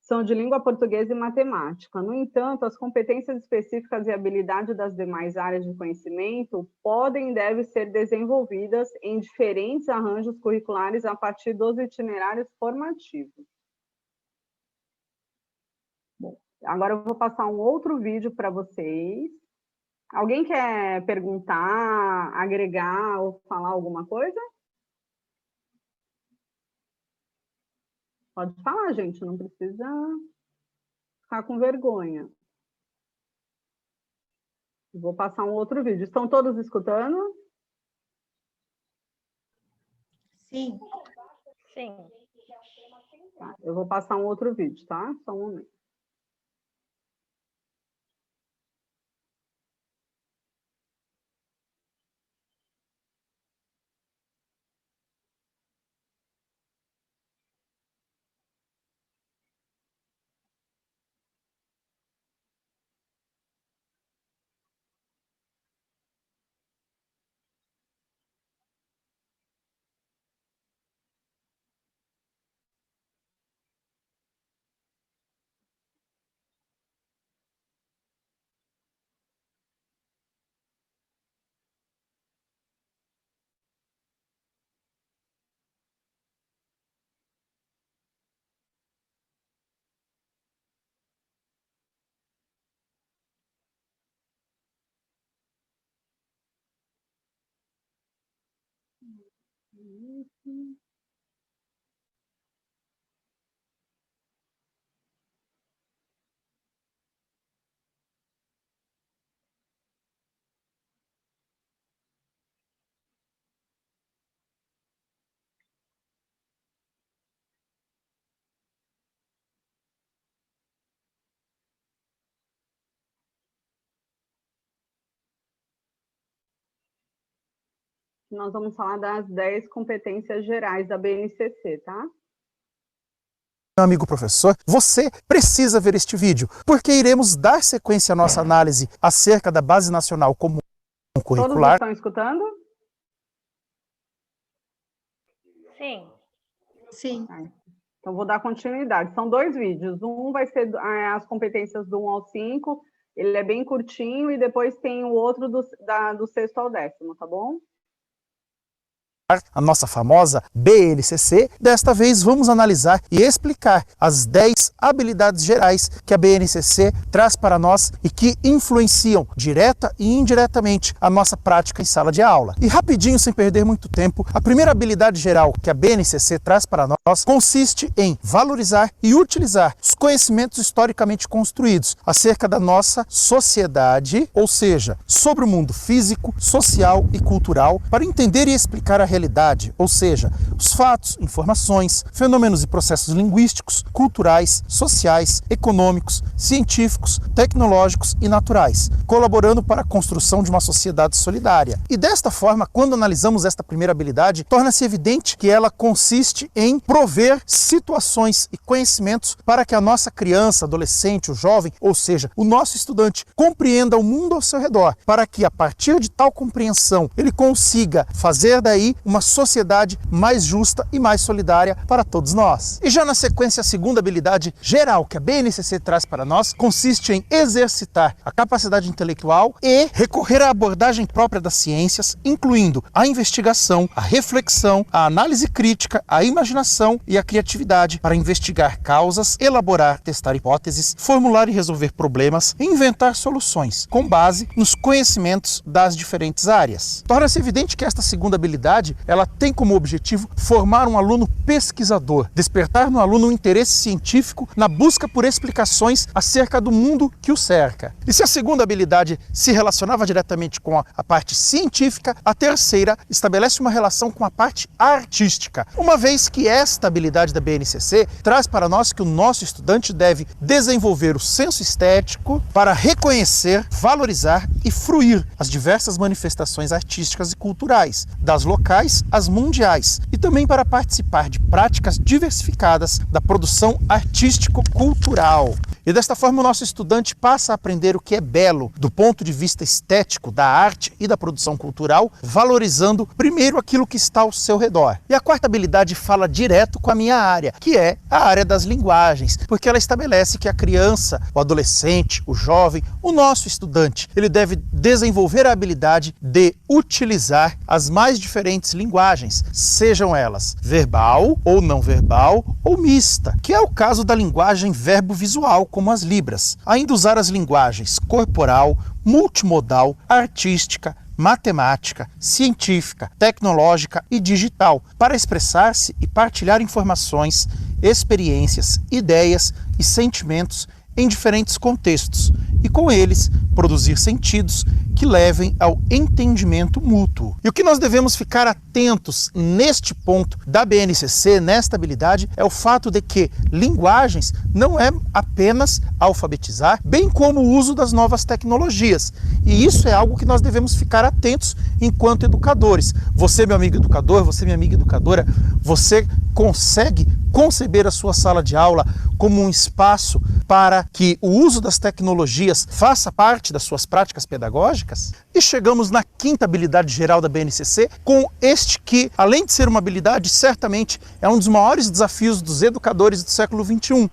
S1: são de língua portuguesa e matemática. No entanto, as competências específicas e habilidades das demais áreas de conhecimento podem e devem ser desenvolvidas em diferentes arranjos curriculares a partir dos itinerários formativos. Bom, agora eu vou passar um outro vídeo para vocês. Alguém quer perguntar, agregar ou falar alguma coisa? Pode falar, gente, não precisa ficar com vergonha. Vou passar um outro vídeo. Estão todos escutando?
S2: Sim.
S5: Sim.
S1: Tá, eu vou passar um outro vídeo, tá? Só um momento. Nós vamos falar das 10 competências gerais da BNCC, tá?
S10: Meu amigo professor, você precisa ver este vídeo, porque iremos dar sequência à nossa análise acerca da Base Nacional Comum Curricular.
S1: Todos estão escutando?
S5: Sim.
S2: Sim.
S1: Então, vou dar continuidade. São 2 vídeos. Um vai ser as competências do 1 ao 5, ele é bem curtinho, e depois tem o outro do 6º ao 10º, tá bom?
S10: A nossa famosa BNCC. Desta vez vamos analisar e explicar as 10 habilidades gerais que a BNCC traz para nós e que influenciam direta e indiretamente a nossa prática em sala de aula. E rapidinho, sem perder muito tempo, a primeira habilidade geral que a BNCC traz para nós consiste em valorizar e utilizar os conhecimentos historicamente construídos acerca da nossa sociedade, ou seja, sobre o mundo físico, social e cultural, para entender e explicar a realidade, ou seja, os fatos, informações, fenômenos e processos linguísticos, culturais, sociais, econômicos, científicos, tecnológicos e naturais, colaborando para a construção de uma sociedade solidária. E desta forma, quando analisamos esta primeira habilidade, torna-se evidente que ela consiste em prover situações e conhecimentos para que a nossa criança, adolescente, o jovem, ou seja, o nosso estudante, compreenda o mundo ao seu redor, para que a partir de tal compreensão ele consiga fazer daí uma sociedade mais justa e mais solidária para todos nós. E já na sequência, a segunda habilidade geral que a BNCC traz para nós consiste em exercitar a capacidade intelectual e recorrer à abordagem própria das ciências, incluindo a investigação, a reflexão, a análise crítica, a imaginação e a criatividade para investigar causas, elaborar, testar hipóteses, formular e resolver problemas e inventar soluções com base nos conhecimentos das diferentes áreas. Torna-se evidente que esta segunda habilidade estabilidade, ela tem como objetivo formar um aluno pesquisador, despertar no aluno um interesse científico na busca por explicações acerca do mundo que o cerca. E se a segunda habilidade se relacionava diretamente com a parte científica, a terceira estabelece uma relação com a parte artística, uma vez que esta habilidade da BNCC traz para nós que o nosso estudante deve desenvolver o senso estético para reconhecer, valorizar e fruir as diversas manifestações artísticas e culturais, das locais às mundiais, e também para participar de práticas diversificadas da produção artístico-cultural. E desta forma o nosso estudante passa a aprender o que é belo do ponto de vista estético da arte e da produção cultural, valorizando primeiro aquilo que está ao seu redor. E a quarta habilidade fala direto com a minha área, que é a área das linguagens, porque ela estabelece que a criança, o adolescente, o jovem, o nosso estudante, ele deve desenvolver a habilidade de utilizar as mais diferentes linguagens, sejam elas verbal ou não verbal ou mista, que é o caso da linguagem verbo-visual, como as libras. Ainda usar as linguagens corporal, multimodal, artística, matemática, científica, tecnológica e digital, para expressar-se e partilhar informações, experiências, ideias e sentimentos em diferentes contextos, e com eles produzir sentidos que levem ao entendimento mútuo. E o que nós devemos ficar atentos neste ponto da BNCC, nesta habilidade, é o fato de que linguagens não é apenas alfabetizar, bem como o uso das novas tecnologias. E isso é algo que nós devemos ficar atentos enquanto educadores. Você, meu amigo educador, você, minha amiga educadora, você consegue conceber a sua sala de aula como um espaço para que o uso das tecnologias faça parte das suas práticas pedagógicas? E chegamos na quinta habilidade geral da BNCC, com este que, além de ser uma habilidade, certamente é um dos maiores desafios dos educadores do século XXI,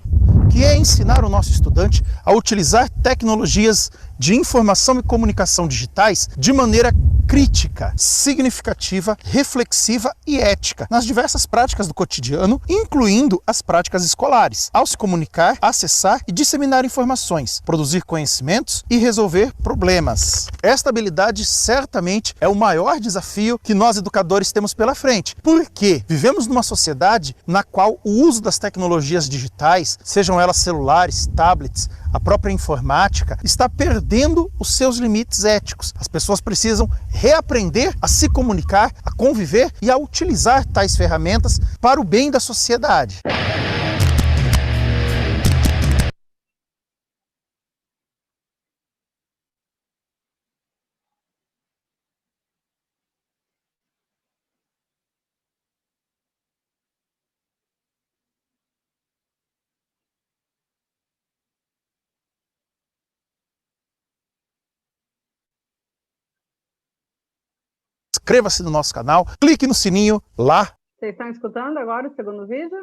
S10: que é ensinar o nosso estudante a utilizar tecnologias de informação e comunicação digitais de maneira crítica, significativa, reflexiva e ética nas diversas práticas do cotidiano, incluindo as práticas escolares, ao se comunicar, acessar e disseminar informações, produzir conhecimentos e resolver problemas. Esta habilidade certamente é o maior desafio que nós educadores temos pela frente, porque vivemos numa sociedade na qual o uso das tecnologias digitais, sejam elas celulares, tablets, a própria informática, está perdendo os seus limites éticos. As pessoas precisam reaprender a se comunicar, a conviver e a utilizar tais ferramentas para o bem da sociedade. Inscreva-se no nosso canal, clique no sininho lá.
S1: Vocês estão escutando agora o segundo vídeo?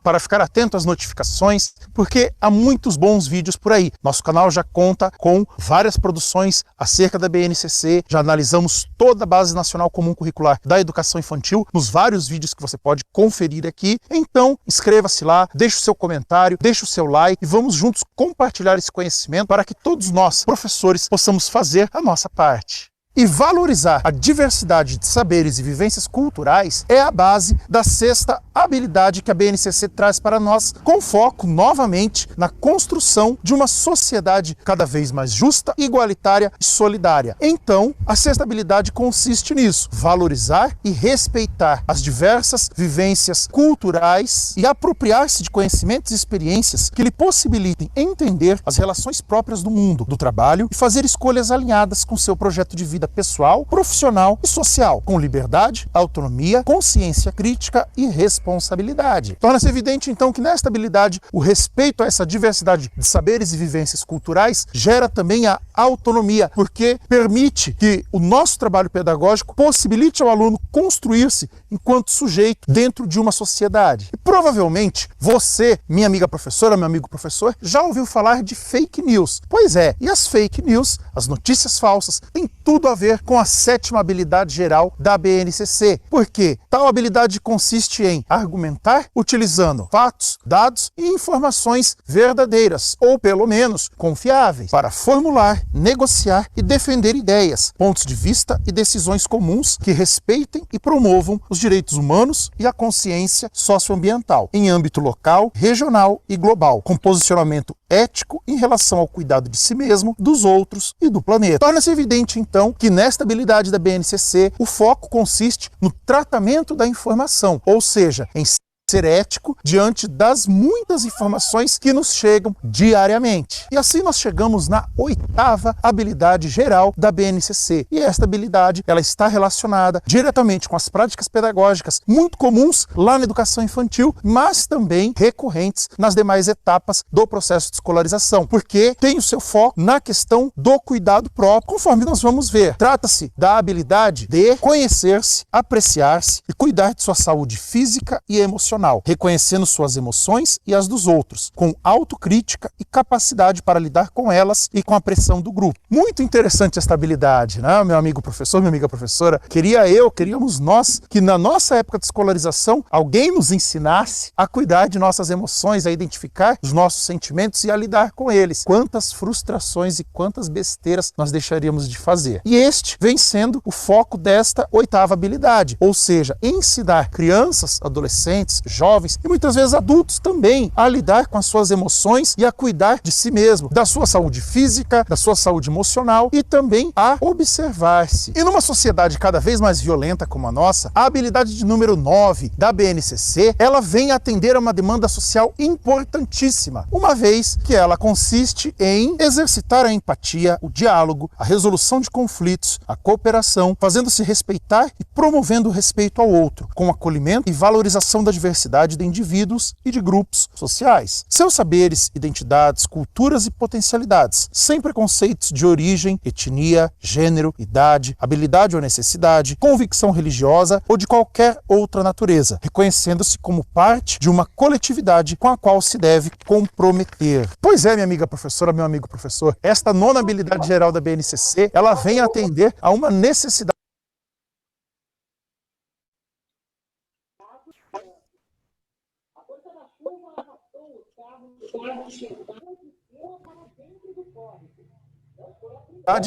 S10: Para ficar atento às notificações, porque há muitos bons vídeos por aí. Nosso canal já conta com várias produções acerca da BNCC, já analisamos toda a Base Nacional Comum Curricular da Educação Infantil, nos vários vídeos que você pode conferir aqui. Então, inscreva-se lá, deixe o seu comentário, deixe o seu like e vamos juntos compartilhar esse conhecimento para que todos nós, professores, possamos fazer a nossa parte. E valorizar a diversidade de saberes e vivências culturais é a base da sexta habilidade que a BNCC traz para nós, com foco novamente na construção de uma sociedade cada vez mais justa, igualitária e solidária. Então, a sexta habilidade consiste nisso: valorizar e respeitar as diversas vivências culturais e apropriar-se de conhecimentos e experiências que lhe possibilitem entender as relações próprias do mundo, do trabalho e fazer escolhas alinhadas com seu projeto de vida pessoal, profissional e social, com liberdade, autonomia, consciência crítica e responsabilidade. Torna-se evidente, então, que nesta habilidade, o respeito a essa diversidade de saberes e vivências culturais gera também a autonomia, porque permite que o nosso trabalho pedagógico possibilite ao aluno construir-se enquanto sujeito dentro de uma sociedade. E provavelmente você, minha amiga professora, meu amigo professor, já ouviu falar de fake news. Pois é, e as fake news, as notícias falsas, têm tudo a ver com a 7ª habilidade geral da BNCC, porque tal habilidade consiste em argumentar utilizando fatos, dados e informações verdadeiras, ou pelo menos confiáveis, para formular, negociar e defender ideias, pontos de vista e decisões comuns que respeitem e promovam os direitos humanos e a consciência socioambiental, em âmbito local, regional e global, com posicionamento ético em relação ao cuidado de si mesmo, dos outros e do planeta. Torna-se evidente, então, que nesta habilidade da BNCC, o foco consiste no tratamento da informação, ou seja, em ser ético diante das muitas informações que nos chegam diariamente. E assim nós chegamos na 8ª habilidade geral da BNCC. E esta habilidade, ela está relacionada diretamente com as práticas pedagógicas muito comuns lá na educação infantil, mas também recorrentes nas demais etapas do processo de escolarização, porque tem o seu foco na questão do cuidado próprio, conforme nós vamos ver. Trata-se da habilidade de conhecer-se, apreciar-se e cuidar de sua saúde física e emocional, reconhecendo suas emoções e as dos outros, com autocrítica e capacidade para lidar com elas e com a pressão do grupo. Muito interessante esta habilidade, né, meu amigo professor, minha amiga professora? Queríamos nós, que na nossa época de escolarização, alguém nos ensinasse a cuidar de nossas emoções, a identificar os nossos sentimentos e a lidar com eles. Quantas frustrações e quantas besteiras nós deixaríamos de fazer. E este vem sendo o foco desta 8ª habilidade, ou seja, ensinar crianças, adolescentes, jovens e muitas vezes adultos também a lidar com as suas emoções e a cuidar de si mesmo, da sua saúde física, da sua saúde emocional e também a observar-se. E numa sociedade cada vez mais violenta como a nossa, a habilidade de número 9 da BNCC, ela vem atender a uma demanda social importantíssima, uma vez que ela consiste em exercitar a empatia, o diálogo, a resolução de conflitos, a cooperação, fazendo-se respeitar e promovendo o respeito ao outro, com acolhimento e valorização da diversidade de indivíduos e de grupos sociais. Seus saberes, identidades, culturas e potencialidades, sem preconceitos de origem, etnia, gênero, idade, habilidade ou necessidade, convicção religiosa ou de qualquer outra natureza, reconhecendo-se como parte de uma coletividade com a qual se deve comprometer. Pois é, minha amiga professora, meu amigo professor, esta 9ª habilidade geral da BNCC, ela vem atender a uma necessidade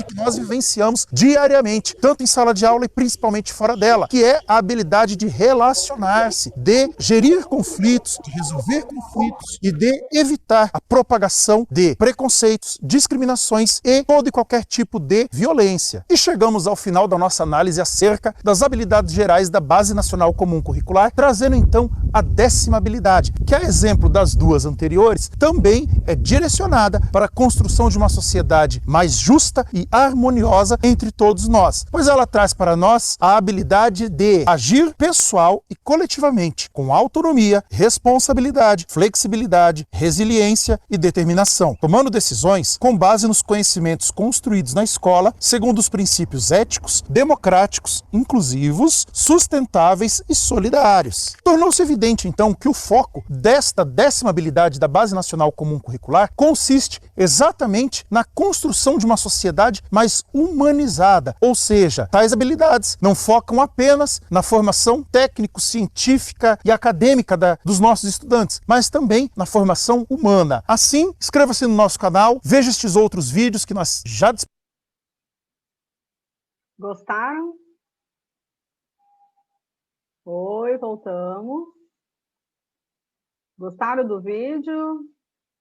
S10: que nós vivenciamos diariamente, tanto em sala de aula e principalmente fora dela, que é a habilidade de relacionar-se, de gerir conflitos, de resolver conflitos e de evitar a propagação de preconceitos, discriminações e todo e qualquer tipo de violência. E chegamos ao final da nossa análise acerca das habilidades gerais da Base Nacional Comum Curricular, trazendo então a 10ª habilidade, que a exemplo das duas anteriores, também é direcionada para a construção de uma sociedade mais justa e harmoniosa entre todos nós, pois ela traz para nós a habilidade de agir pessoal e coletivamente, com autonomia, responsabilidade, flexibilidade, resiliência e determinação, tomando decisões com base nos conhecimentos construídos na escola, segundo os princípios éticos, democráticos, inclusivos, sustentáveis e solidários. Tornou-se evidente, então, que o foco desta 10ª habilidade da Base Nacional Comum Curricular consiste exatamente na construção de uma sociedade mais humanizada, ou seja, tais habilidades não focam apenas na formação técnico-científica e acadêmica dos nossos estudantes, mas também na formação humana. Assim, inscreva-se no nosso canal, veja estes outros vídeos que nós já
S1: Gostaram? Oi, voltamos. Gostaram do vídeo?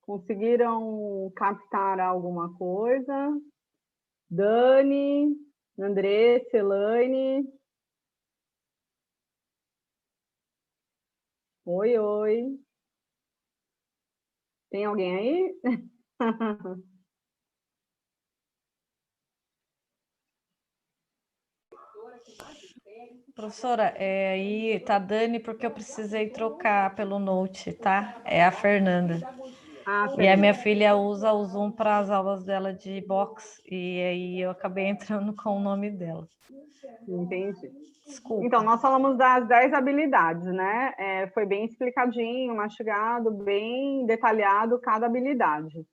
S1: Conseguiram captar alguma coisa? Dani, Andressa, Elaine. Oi, oi. Tem alguém aí?
S5: Professora, aí tá Dani porque eu precisei trocar pelo Note, tá? É a Fernanda. E a minha filha usa o Zoom para as aulas dela de boxe, e aí eu acabei entrando com o nome dela.
S1: Entendi.
S5: Desculpa.
S1: Então, nós falamos das 10 habilidades, né? Foi bem explicadinho, mastigado, bem detalhado cada habilidade.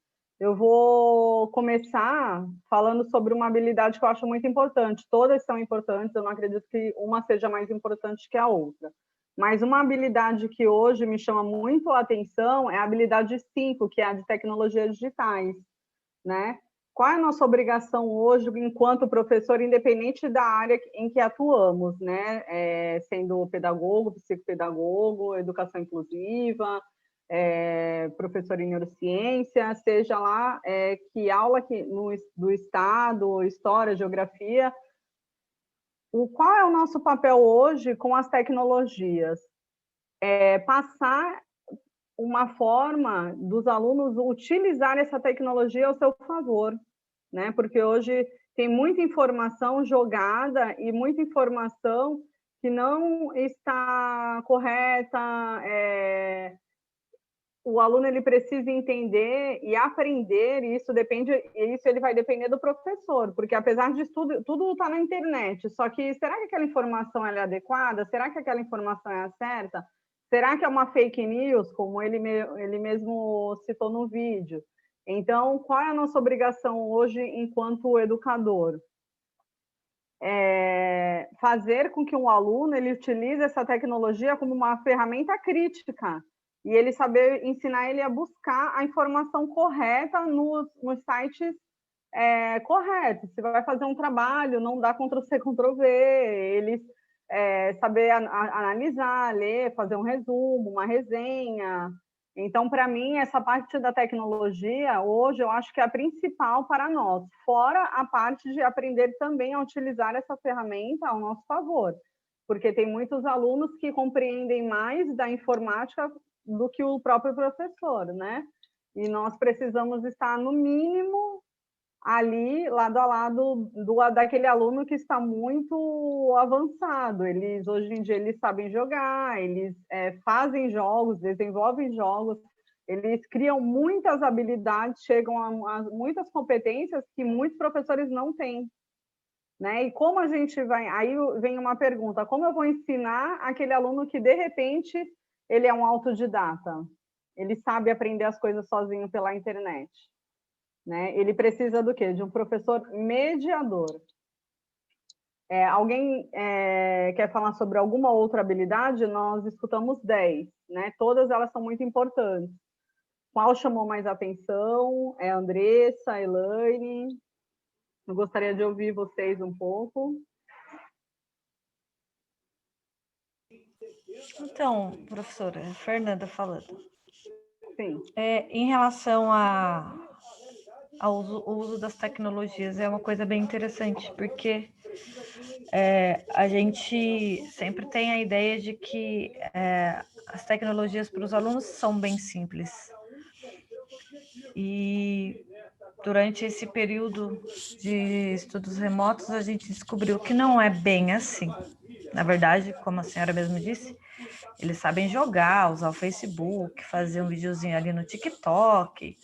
S1: Eu vou começar falando sobre uma habilidade que eu acho muito importante. Todas são importantes, eu não acredito que uma seja mais importante que a outra. Mas uma habilidade que hoje me chama muito a atenção é a habilidade 5, que é a de tecnologias digitais, né? Qual é a nossa obrigação hoje, enquanto professor, independente da área em que atuamos, né? Sendo pedagogo, psicopedagogo, educação inclusiva, professor em neurociência, seja lá que aula do Estado, história, geografia. Qual é o nosso papel hoje com as tecnologias? Passar uma forma dos alunos utilizar essa tecnologia ao seu favor, né? Porque hoje tem muita informação jogada e muita informação que não está correta. O aluno ele precisa entender e aprender, e isso ele vai depender do professor, porque apesar de tudo está na internet, só que será que aquela informação é adequada? Será que aquela informação é a certa? Será que é uma fake news, como ele mesmo citou no vídeo? Então, qual é a nossa obrigação hoje enquanto educador? Fazer com que um aluno ele utilize essa tecnologia como uma ferramenta crítica, e ele ensinar ele a buscar a informação correta nos sites corretos. Se vai fazer um trabalho, não dá Ctrl+C, Ctrl+V, ele saber analisar, ler, fazer um resumo, uma resenha. Então, para mim, essa parte da tecnologia, hoje, eu acho que é a principal para nós, fora a parte de aprender também a utilizar essa ferramenta ao nosso favor, porque tem muitos alunos que compreendem mais da informática do que o próprio professor, né? E nós precisamos estar, no mínimo, ali, lado a lado daquele aluno que está muito avançado. Hoje em dia, eles sabem jogar, eles fazem jogos, desenvolvem jogos, eles criam muitas habilidades, chegam a muitas competências que muitos professores não têm, né? E como a gente vai... Aí vem uma pergunta, como eu vou ensinar aquele aluno que, de repente, ele é um autodidata? Ele sabe aprender as coisas sozinho pela internet, né? Ele precisa do quê? De um professor mediador. Alguém quer falar sobre alguma outra habilidade? Nós escutamos 10, né? Todas elas são muito importantes. Qual chamou mais atenção? Andressa, Elaine. Eu gostaria de ouvir vocês um pouco.
S5: Então, professora, Fernanda falando.
S1: Sim.
S5: Em relação ao uso das tecnologias, é uma coisa bem interessante, porque a gente sempre tem a ideia de que as tecnologias para os alunos são bem simples. E durante esse período de estudos remotos, a gente descobriu que não é bem assim. Na verdade, como a senhora mesmo disse, eles sabem jogar, usar o Facebook, fazer um videozinho ali no TikTok.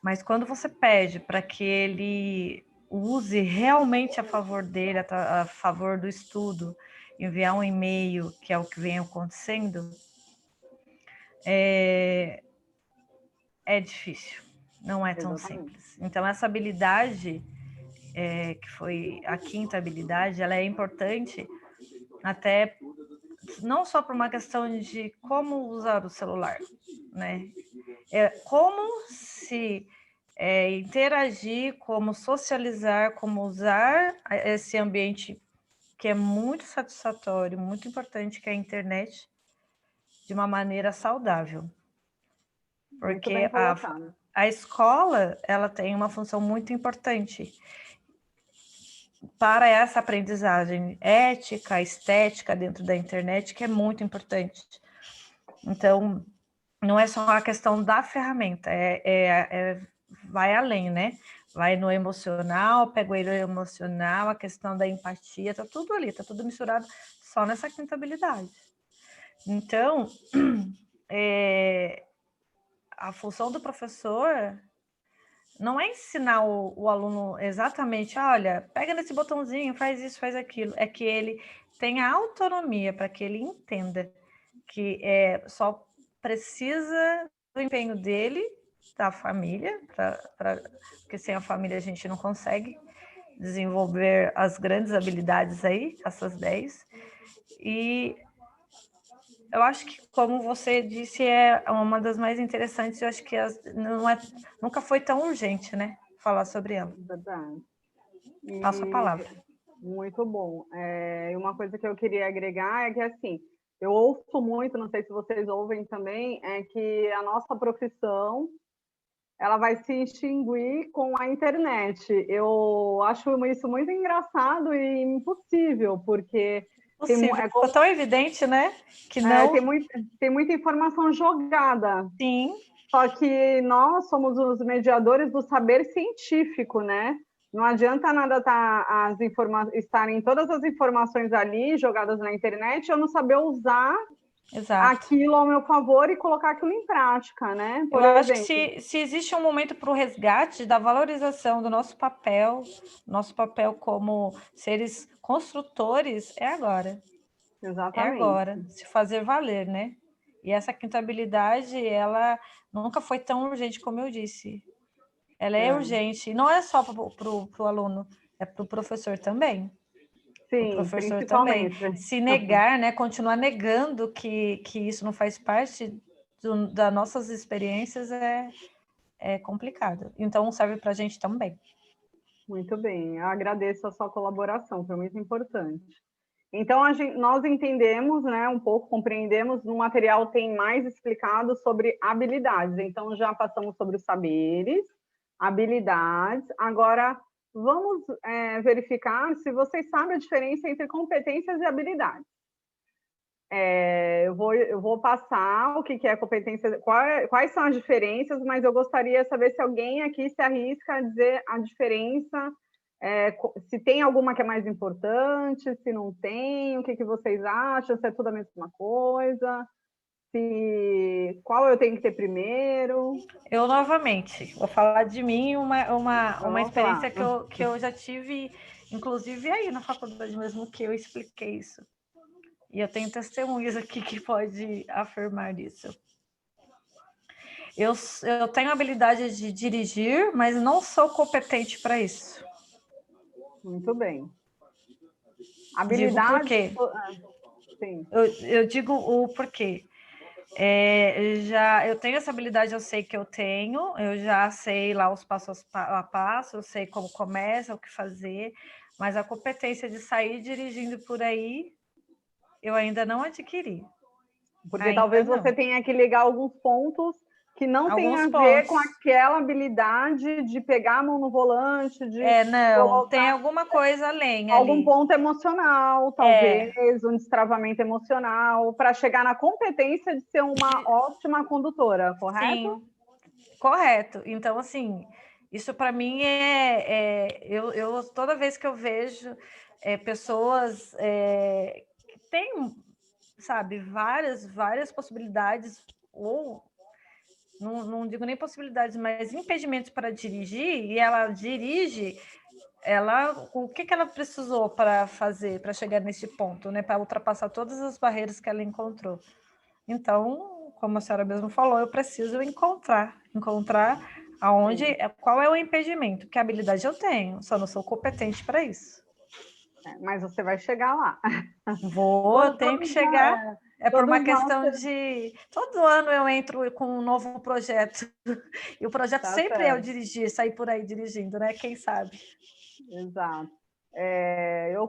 S5: Mas quando você pede para que ele use realmente a favor dele, a favor do estudo, enviar um e-mail, que é o que vem acontecendo, é difícil, não é tão simples. Então, essa habilidade, que foi a quinta habilidade, ela é importante até não só por uma questão de como usar o celular, né? Como se interagir, como socializar, como usar esse ambiente que é muito satisfatório, muito importante, que é a internet, de uma maneira saudável. Porque a escola, ela tem uma função muito importante para essa aprendizagem ética, estética dentro da internet, que é muito importante. Então, não é só a questão da ferramenta, vai além, né? Vai no emocional, pega o emocional, a questão da empatia, tá tudo ali, tá tudo misturado só nessa quinta habilidade. Então, a função do professor não é ensinar o aluno exatamente, olha, pega nesse botãozinho, faz isso, faz aquilo. É que ele tenha autonomia para que ele entenda que só precisa do empenho dele da família, porque sem a família a gente não consegue desenvolver as grandes habilidades aí, essas 10. E eu acho que, como você disse, é uma das mais interessantes. Eu acho que nunca foi tão urgente, né? Falar sobre ela.
S1: Verdade.
S5: Passo a palavra.
S1: Muito bom. E uma coisa que eu queria agregar é que, assim, eu ouço muito, não sei se vocês ouvem também, é que a nossa profissão ela vai se extinguir com a internet. Eu acho isso muito engraçado e impossível, porque
S5: Ficou tão evidente, né? Que não.
S1: Tem muita informação jogada.
S5: Sim.
S1: Só que nós somos os mediadores do saber científico, né? Não adianta nada estarem todas as informações ali jogadas na internet e eu não saber usar aquilo ao meu favor e colocar aquilo em prática, né?
S5: Por exemplo, acho que se existe um momento para o resgate da valorização do nosso papel como seres construtores, é agora.
S1: Exatamente.
S5: É agora, se fazer valer, né? E essa quinta habilidade, ela nunca foi tão urgente como eu disse. Ela é urgente, não é só para o aluno, é para o professor também.
S1: Sim,
S5: o professor também. Se negar, né, continuar negando que isso não faz parte das nossas experiências é complicado. Então, serve para a gente também.
S1: Muito bem, eu agradeço a sua colaboração, foi muito importante. Então, nós entendemos, né, um pouco, compreendemos, no material tem mais explicado sobre habilidades. Então, já passamos sobre os saberes, habilidades. Agora, vamos verificar se vocês sabem a diferença entre competências e habilidades. Eu vou passar o que é competência, quais são as diferenças, mas eu gostaria de saber se alguém aqui se arrisca a dizer a diferença, se tem alguma que é mais importante, se não tem, o que vocês acham, se é tudo a mesma coisa, qual eu tenho que ter primeiro.
S5: Eu, novamente, vou falar de mim uma experiência que eu já tive, inclusive aí na faculdade mesmo, que eu expliquei isso. E eu tenho testemunhas aqui que pode afirmar isso. Eu tenho habilidade de dirigir, mas não sou competente para isso.
S1: Muito bem. Habilidade...
S5: Digo por quê?
S1: Sim.
S5: Eu digo o porquê. Eu tenho essa habilidade, eu sei que eu tenho, eu já sei lá os passos a passo, eu sei como começa, o que fazer, mas a competência de sair dirigindo por aí, eu ainda não adquiri.
S1: Porque talvez você tenha que ligar alguns pontos que não tem a ver com aquela habilidade de pegar a mão no volante, de
S5: tem alguma coisa além
S1: algum
S5: ali.
S1: Ponto emocional, talvez, um destravamento emocional, para chegar na competência de ser uma ótima condutora, correto?
S5: Sim, correto. Então, assim, isso para mim eu toda vez que eu vejo pessoas que têm, sabe, várias possibilidades, ou não digo nem possibilidades, mas impedimentos para dirigir, e ela dirige, o que ela precisou para fazer, para chegar nesse ponto, né, para ultrapassar todas as barreiras que ela encontrou. Então, como a senhora mesmo falou, eu preciso encontrar qual é o impedimento, que habilidade eu tenho, só não sou competente para isso.
S1: Mas você vai chegar lá.
S5: Eu tenho que chegar. Por uma questão de... Todo ano eu entro com um novo projeto. E o projeto sempre é eu dirigir, sair por aí dirigindo, né? Quem sabe?
S1: Exato.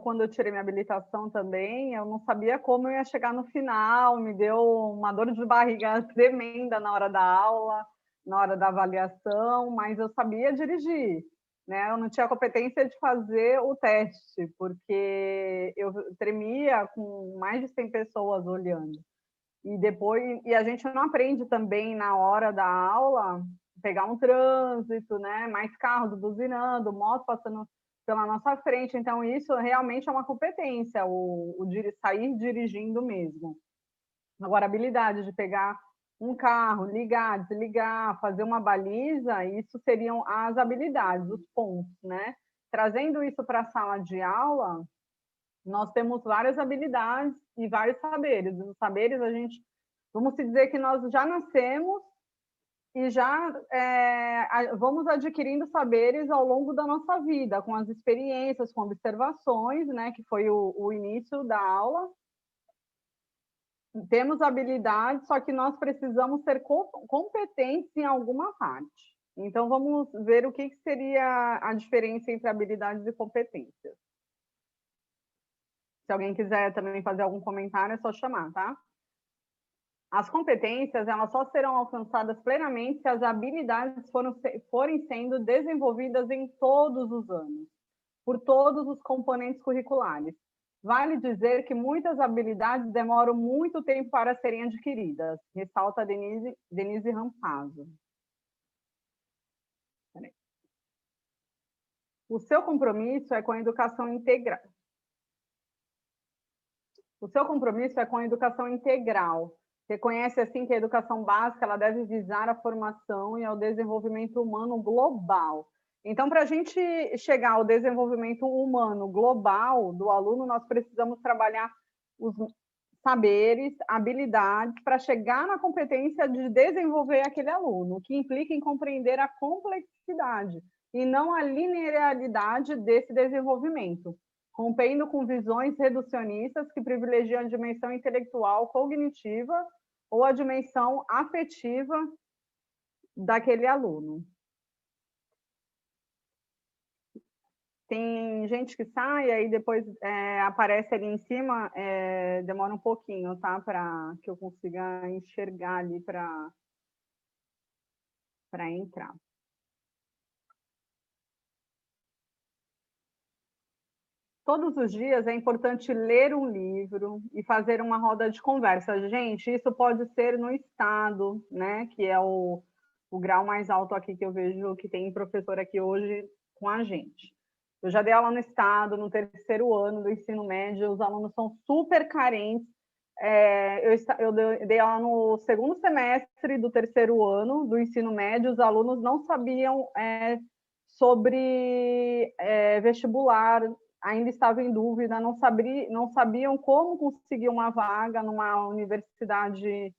S1: Quando eu tirei minha habilitação também, eu não sabia como eu ia chegar no final, me deu uma dor de barriga tremenda na hora da aula, na hora da avaliação, mas eu sabia dirigir. Né? Eu não tinha competência de fazer o teste, porque eu tremia com mais de 100 pessoas olhando. E a gente não aprende também na hora da aula pegar um trânsito, né? Mais carros buzinando, moto passando pela nossa frente. Então, isso realmente é uma competência, sair dirigindo mesmo. Agora, a habilidade de pegar um carro, ligar, desligar, fazer uma baliza, isso seriam as habilidades, os pontos, né? Trazendo isso para a sala de aula, nós temos várias habilidades e vários saberes. Os saberes, vamos dizer que nós já nascemos e já vamos adquirindo saberes ao longo da nossa vida, com as experiências, com observações, né, que foi o início da aula. Temos habilidades, só que nós precisamos ser competentes em alguma parte. Então, vamos ver o que seria a diferença entre habilidades e competências. Se alguém quiser também fazer algum comentário, é só chamar, tá? As competências, elas só serão alcançadas plenamente se as habilidades forem sendo desenvolvidas em todos os anos, por todos os componentes curriculares. Vale dizer que muitas habilidades demoram muito tempo para serem adquiridas, ressalta Denise Rampazzo. O seu compromisso é com a educação integral. O seu compromisso é com a educação integral. Reconhece, assim, que a educação básica ela deve visar a formação e ao desenvolvimento humano global. Então, para a gente chegar ao desenvolvimento humano global do aluno, nós precisamos trabalhar os saberes, habilidades, para chegar na competência de desenvolver aquele aluno, o que implica em compreender a complexidade e não a linearidade desse desenvolvimento, rompendo com visões reducionistas que privilegiam a dimensão intelectual cognitiva ou a dimensão afetiva daquele aluno. Tem gente que sai, aí depois aparece ali em cima, demora um pouquinho, tá? Para que eu consiga enxergar ali para entrar. Todos os dias é importante ler um livro e fazer uma roda de conversa. Gente, isso pode ser no estado, né? Que é o grau mais alto aqui que eu vejo que tem professor aqui hoje com a gente. Eu já dei aula no estado, no terceiro ano do ensino médio, os alunos são super carentes. Eu dei aula no segundo semestre do terceiro ano do ensino médio, os alunos não sabiam sobre vestibular, ainda estavam em dúvida, não sabiam como conseguir uma vaga numa universidade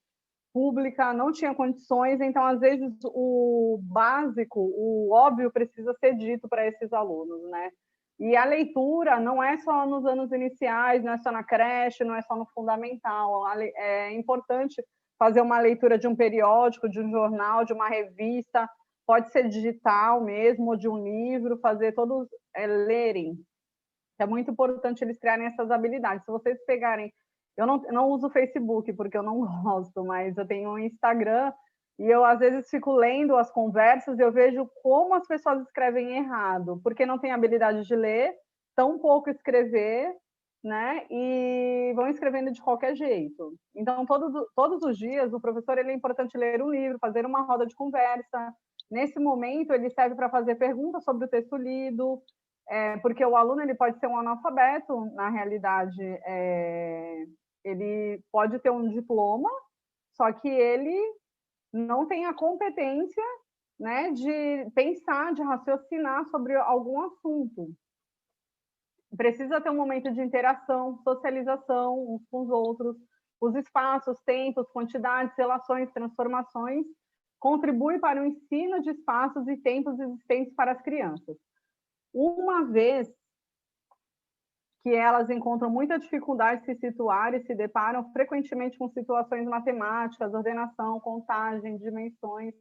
S1: pública, não tinha condições, então, às vezes, o básico, o óbvio, precisa ser dito para esses alunos, né? E a leitura não é só nos anos iniciais, não é só na creche, não é só no fundamental, é importante fazer uma leitura de um periódico, de um jornal, de uma revista, pode ser digital mesmo, ou de um livro, fazer todos lerem. É muito importante eles criarem essas habilidades. Se vocês pegarem... Eu não uso o Facebook, porque eu não gosto, mas eu tenho um Instagram, e eu, às vezes, fico lendo as conversas e eu vejo como as pessoas escrevem errado, porque não têm habilidade de ler, tão pouco escrever, né? E vão escrevendo de qualquer jeito. Então, todos os dias, o professor é importante ler um livro, fazer uma roda de conversa. Nesse momento, ele serve para fazer perguntas sobre o texto lido, porque o aluno ele pode ser um analfabeto, na realidade, ele pode ter um diploma, só que ele não tem a competência, né, de pensar, de raciocinar sobre algum assunto. Precisa ter um momento de interação, socialização uns com os outros, os espaços, tempos, quantidades, relações, transformações, contribui para o ensino de espaços e tempos existentes para as crianças. Uma vez que elas encontram muita dificuldade de se situar e se deparam frequentemente com situações matemáticas, ordenação, contagem, dimensões,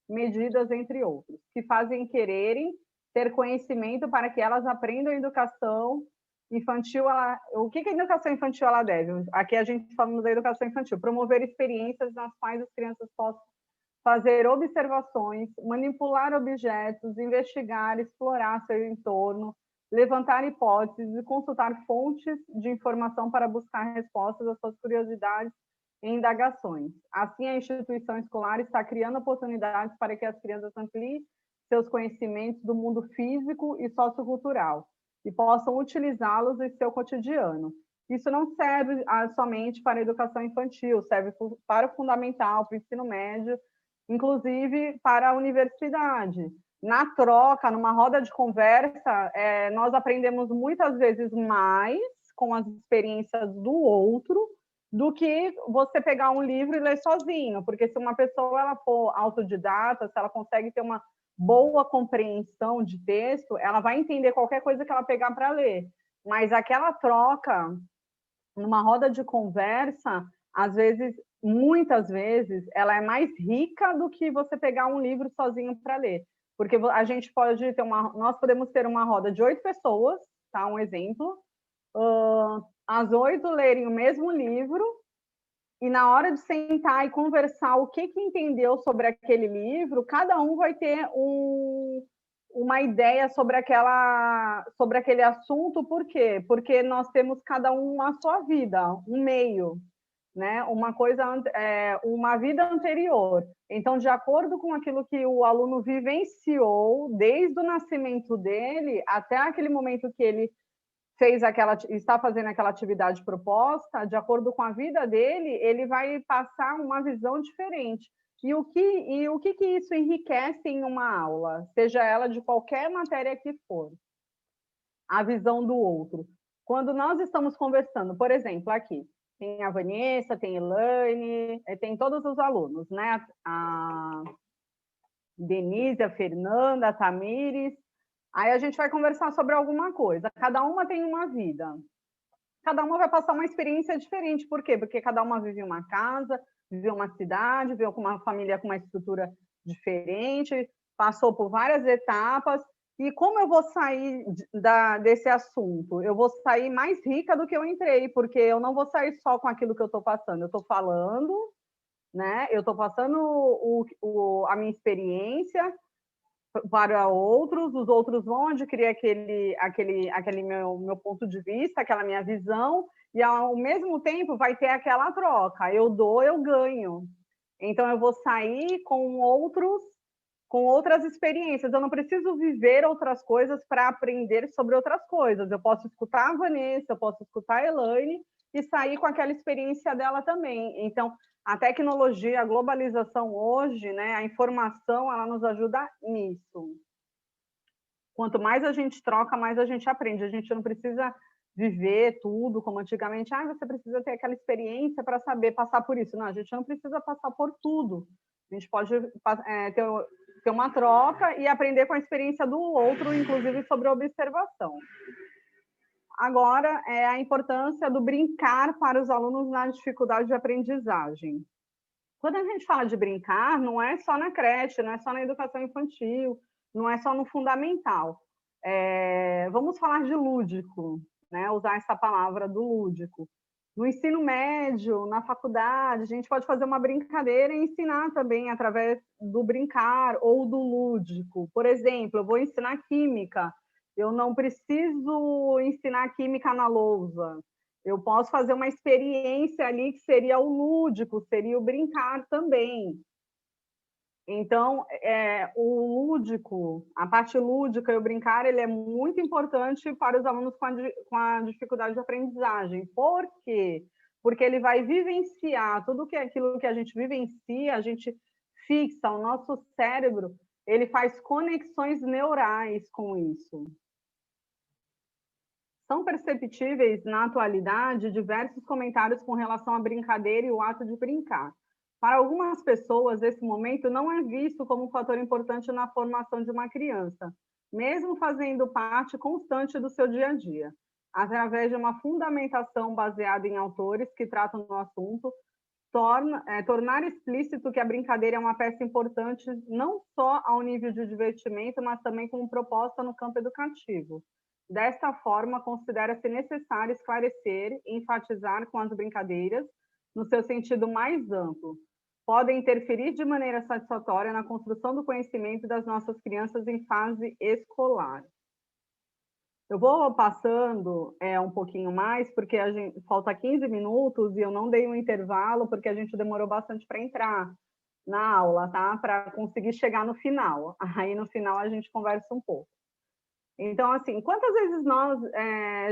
S1: medidas, entre outros, que fazem quererem ter conhecimento para que elas aprendam a educação infantil. O que a educação infantil ela deve? Aqui a gente falando da educação infantil, promover experiências nas quais as crianças possam fazer observações, manipular objetos, investigar, explorar seu entorno, levantar hipóteses e consultar fontes de informação para buscar respostas às suas curiosidades e indagações. Assim, a instituição escolar está criando oportunidades para que as crianças ampliem seus conhecimentos do mundo físico e sociocultural e possam utilizá-los em seu cotidiano. Isso não serve somente para a educação infantil, serve para o fundamental, para o ensino médio, inclusive para a universidade. Na troca, numa roda de conversa, nós aprendemos muitas vezes mais com as experiências do outro do que você pegar um livro e ler sozinho, porque se uma pessoa ela for autodidata, se ela consegue ter uma boa compreensão de texto, ela vai entender qualquer coisa que ela pegar para ler. Mas aquela troca, numa roda de conversa, às vezes, muitas vezes, ela é mais rica do que você pegar um livro sozinho para ler. Porque a gente pode ter nós podemos ter uma roda de 8 pessoas, tá? Um exemplo. As 8 lerem o mesmo livro, e na hora de sentar e conversar o que entendeu sobre aquele livro, cada um vai ter uma ideia sobre aquele assunto. Por quê? Porque nós temos cada um a sua vida, um meio, né? Uma vida anterior. Então, de acordo com aquilo que o aluno vivenciou, desde o nascimento dele até aquele momento que ele está fazendo aquela atividade proposta, de acordo com a vida dele, ele vai passar uma visão diferente. E o que isso enriquece em uma aula, seja ela de qualquer matéria que for? A visão do outro. Quando nós estamos conversando, por exemplo, aqui, tem a Vanessa, tem a Elaine, tem todos os alunos, né? A Denise, a Fernanda, a Tamires. Aí a gente vai conversar sobre alguma coisa. Cada uma tem uma vida. Cada uma vai passar uma experiência diferente. Por quê? Porque cada uma vive uma casa, vive uma cidade, vive com uma família com uma estrutura diferente, passou por várias etapas. E como eu vou sair desse assunto? Eu vou sair mais rica do que eu entrei, porque eu não vou sair só com aquilo que eu estou passando. Eu estou falando, né? Eu estou passando a minha experiência para outros, os outros vão adquirir aquele meu ponto de vista, aquela minha visão, e ao mesmo tempo vai ter aquela troca, eu dou, eu ganho. Então eu vou sair com outras experiências, eu não preciso viver outras coisas para aprender sobre outras coisas, eu posso escutar a Vanessa, eu posso escutar a Elaine e sair com aquela experiência dela também. Então, a tecnologia, a globalização hoje, né, a informação, ela nos ajuda nisso. Quanto mais a gente troca, mais a gente aprende. A gente não precisa viver tudo como antigamente. Você precisa ter aquela experiência para saber passar por isso. Não, a gente não precisa passar por tudo. A gente pode ter uma troca e aprender com a experiência do outro, inclusive sobre a observação. Agora, a importância do brincar para os alunos na dificuldade de aprendizagem. Quando a gente fala de brincar, não é só na creche, não é só na educação infantil, não é só no fundamental. Vamos falar de lúdico, né? Usar essa palavra do lúdico. No ensino médio, na faculdade, a gente pode fazer uma brincadeira e ensinar também através do brincar ou do lúdico. Por exemplo, eu vou ensinar química. Eu não preciso ensinar química na lousa. Eu posso fazer uma experiência ali que seria o lúdico, seria o brincar também. Então, o lúdico, a parte lúdica e o brincar, ele é muito importante para os alunos com a dificuldade de aprendizagem. Por quê? Porque ele vai vivenciar tudo aquilo que a gente vivencia, a gente fixa, o nosso cérebro, ele faz conexões neurais com isso. São perceptíveis, na atualidade, diversos comentários com relação à brincadeira e o ato de brincar. Para algumas pessoas, esse momento não é visto como um fator importante na formação de uma criança, mesmo fazendo parte constante do seu dia a dia. Através de uma fundamentação baseada em autores que tratam do assunto, tornar explícito que a brincadeira é uma peça importante não só ao nível de divertimento, mas também como proposta no campo educativo. Desta forma, considera-se necessário esclarecer e enfatizar com as brincadeiras no seu sentido mais amplo. Podem interferir de maneira satisfatória na construção do conhecimento das nossas crianças em fase escolar. Eu vou passando um pouquinho mais, porque falta 15 minutos e eu não dei um intervalo, porque a gente demorou bastante para entrar na aula, tá? Para conseguir chegar no final. Aí, no final, a gente conversa um pouco. Então, assim, quantas vezes nós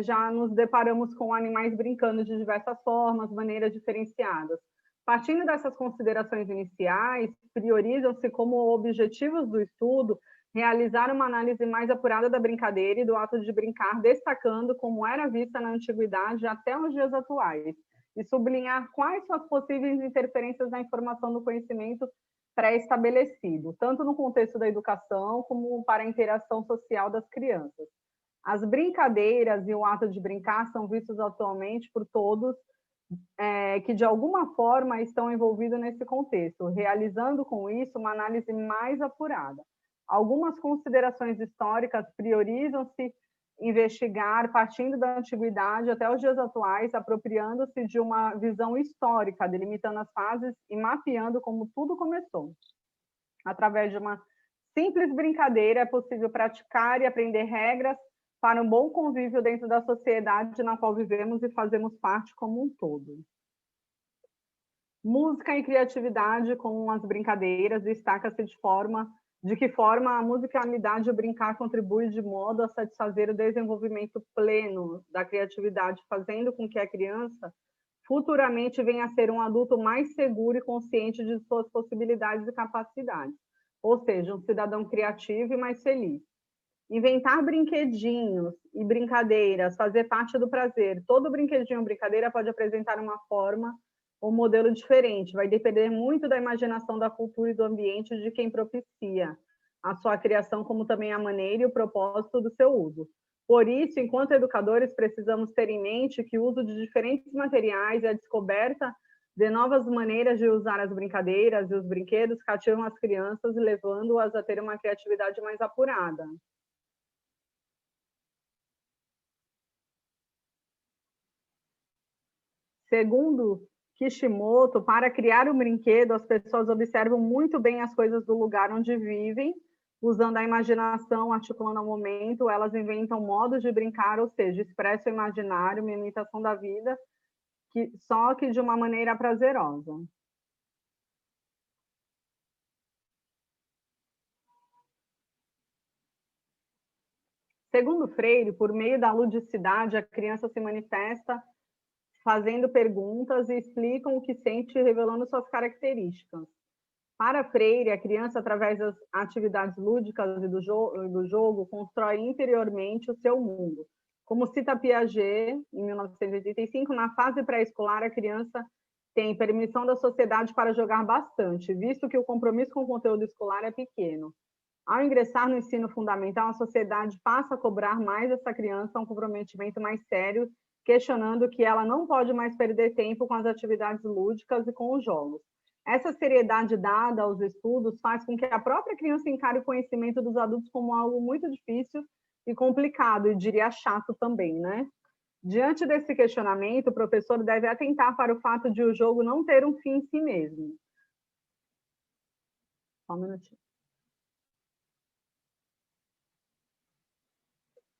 S1: já nos deparamos com animais brincando de diversas formas, maneiras diferenciadas? Partindo dessas considerações iniciais, priorizam-se como objetivos do estudo realizar uma análise mais apurada da brincadeira e do ato de brincar, destacando como era vista na antiguidade até os dias atuais. e sublinhar quais são as possíveis interferências na informação do conhecimento pré-estabelecido, tanto no contexto da educação como para a interação social das crianças. As brincadeiras e o ato de brincar são vistos atualmente por todos que, de alguma forma, estão envolvidos nesse contexto, realizando com isso uma análise mais apurada. Algumas considerações históricas priorizam-se investigar, partindo da antiguidade até os dias atuais, apropriando-se de uma visão histórica, delimitando as fases e mapeando como tudo começou. Através de uma simples brincadeira, é possível praticar e aprender regras para um bom convívio dentro da sociedade na qual vivemos e fazemos parte como um todo. Música e criatividade com as brincadeiras destaca-se de que forma a musicalidade e o brincar contribui de modo a satisfazer o desenvolvimento pleno da criatividade, fazendo com que a criança futuramente venha a ser um adulto mais seguro e consciente de suas possibilidades e capacidades, ou seja, um cidadão criativo e mais feliz. Inventar brinquedinhos e brincadeiras, fazer parte do prazer. Todo brinquedinho ou brincadeira pode apresentar uma forma ou modelo diferente, vai depender muito da imaginação, da cultura e do ambiente de quem propicia a sua criação, como também a maneira e o propósito do seu uso. Por isso, enquanto educadores, precisamos ter em mente que o uso de diferentes materiais e a descoberta de novas maneiras de usar as brincadeiras e os brinquedos cativam as crianças, levando-as a ter uma criatividade mais apurada. Segundo Kishimoto, para criar um brinquedo, as pessoas observam muito bem as coisas do lugar onde vivem, usando a imaginação, articulando ao momento, elas inventam modos de brincar, ou seja, expressam o imaginário, uma imitação da vida, só que de uma maneira prazerosa. Segundo Freire, por meio da ludicidade, a criança se manifesta fazendo perguntas e explicam o que sente, revelando suas características. Para Freire, a criança, através das atividades lúdicas e do jogo, constrói interiormente o seu mundo. Como cita Piaget, em 1985, na fase pré-escolar, a criança tem permissão da sociedade para jogar bastante, visto que o compromisso com o conteúdo escolar é pequeno. Ao ingressar no ensino fundamental, a sociedade passa a cobrar mais essa criança um comprometimento mais sério, questionando que ela não pode mais perder tempo com as atividades lúdicas e com os jogos. Essa seriedade dada aos estudos faz com que a própria criança encare o conhecimento dos adultos como algo muito difícil e complicado, e diria chato também, né? Diante desse questionamento, o professor deve atentar para o fato de o jogo não ter um fim em si mesmo. Só um minutinho.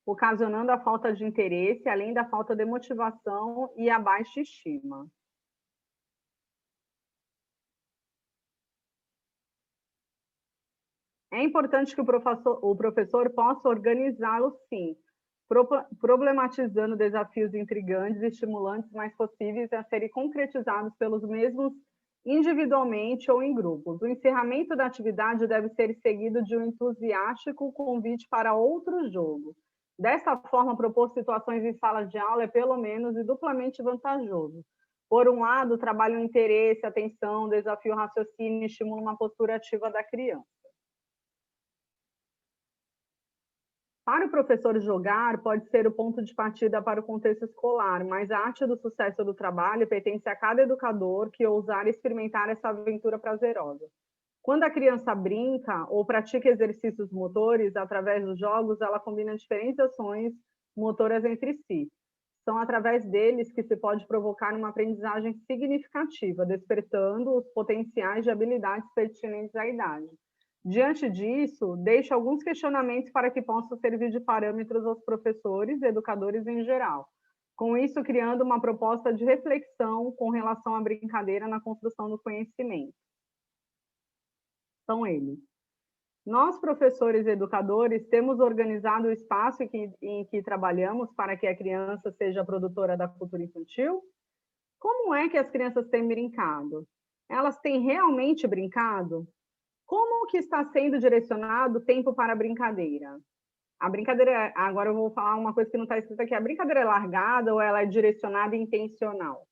S1: Ocasionando a falta de interesse, além da falta de motivação e a baixa estima. É importante que o professor possa organizá-lo, sim, problematizando desafios intrigantes e estimulantes mais possíveis a serem concretizados pelos mesmos individualmente ou em grupos. O encerramento da atividade deve ser seguido de um entusiástico convite para outro jogo. Dessa forma, propor situações em sala de aula é pelo menos e duplamente vantajoso. Por um lado, trabalha o interesse, atenção, desafio o raciocínio e estimula uma postura ativa da criança. Para o professor, jogar pode ser o ponto de partida para o contexto escolar, mas a arte do sucesso do trabalho pertence a cada educador que ousar experimentar essa aventura prazerosa. Quando a criança brinca ou pratica exercícios motores através dos jogos, ela combina diferentes ações motoras entre si. São através deles que se pode provocar uma aprendizagem significativa, despertando os potenciais de habilidades pertinentes à idade. Diante disso, deixo alguns questionamentos para que possam servir de parâmetros aos professores e educadores em geral. Com isso, criando uma proposta de reflexão com relação à brincadeira na construção do conhecimento. São eles. Nós, professores e educadores, temos organizado o espaço em que trabalhamos para que a criança seja produtora da cultura infantil? Como é que as crianças têm brincado? Elas têm realmente brincado? Como que está sendo direcionado o tempo para a brincadeira? A brincadeira, agora eu vou falar uma coisa que não está escrita aqui, a brincadeira é largada ou ela é direcionada e intencional?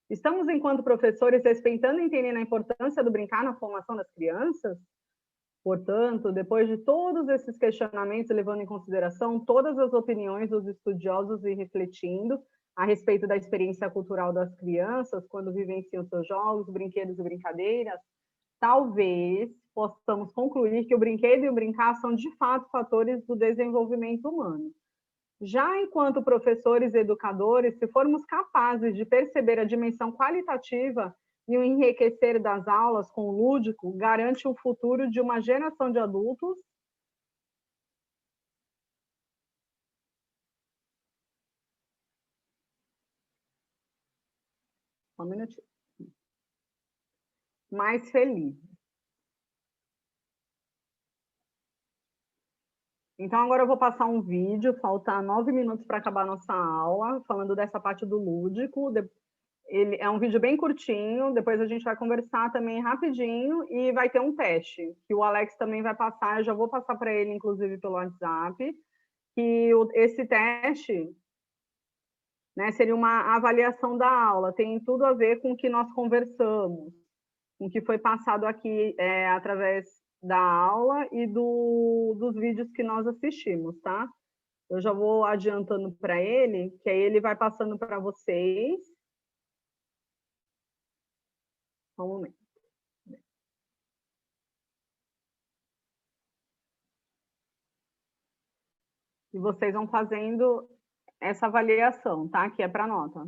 S1: Estamos, enquanto professores, respeitando e entendendo a importância do brincar na formação das crianças? Portanto, depois de todos esses questionamentos, levando em consideração todas as opiniões dos estudiosos e refletindo a respeito da experiência cultural das crianças quando vivenciam seus jogos, brinquedos e brincadeiras, talvez possamos concluir que o brinquedo e o brincar são, de fato, fatores do desenvolvimento humano. Já enquanto professores e educadores, se formos capazes de perceber a dimensão qualitativa e o enriquecer das aulas com o lúdico, garante o futuro de uma geração de adultos mais felizes. Então, agora eu vou passar um vídeo, falta 9 minutos para acabar a nossa aula, falando dessa parte do lúdico. Ele é um vídeo bem curtinho, depois a gente vai conversar também rapidinho e vai ter um teste, que o Alex também vai passar, eu já vou passar para ele, inclusive, pelo WhatsApp, que esse teste, né, seria uma avaliação da aula, tem tudo a ver com o que nós conversamos, com o que foi passado aqui através da aula e dos vídeos que nós assistimos, tá? Eu já vou adiantando para ele, que aí ele vai passando para vocês. Só um momento. E vocês vão fazendo essa avaliação, tá? Que é para nota.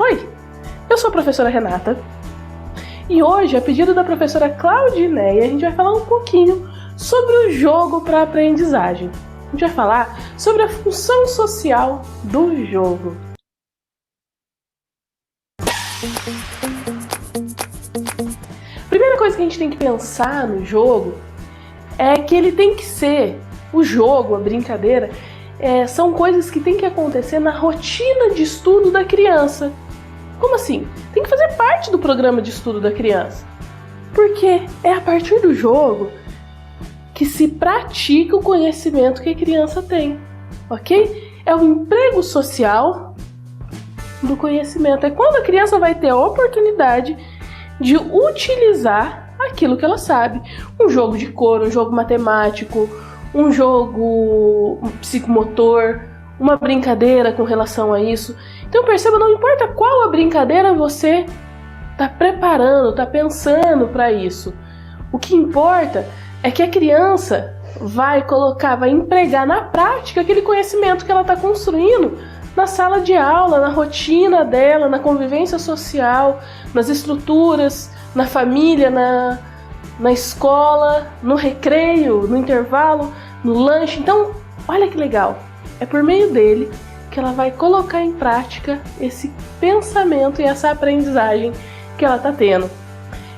S11: Oi, eu sou a professora Renata e hoje, a pedido da professora Claudineia, a gente vai falar um pouquinho sobre o jogo para aprendizagem. A gente vai falar sobre a função social do jogo. Primeira coisa que a gente tem que pensar no jogo é que ele tem que ser, o jogo, a brincadeira, são coisas que tem que acontecer na rotina de estudo da criança. Como assim? Tem que fazer parte do programa de estudo da criança. Porque é a partir do jogo que se pratica o conhecimento que a criança tem, ok? É o emprego social do conhecimento. É quando a criança vai ter a oportunidade de utilizar aquilo que ela sabe. Um jogo de cor, um jogo matemático, um jogo psicomotor, uma brincadeira com relação a isso. Então perceba, não importa qual a brincadeira você está preparando, está pensando para isso. O que importa é que a criança vai empregar na prática aquele conhecimento que ela está construindo na sala de aula, na rotina dela, na convivência social, nas estruturas, na família, na escola, no recreio, no intervalo, no lanche. Então, olha que legal. É por meio dele que ela vai colocar em prática esse pensamento e essa aprendizagem que ela está tendo.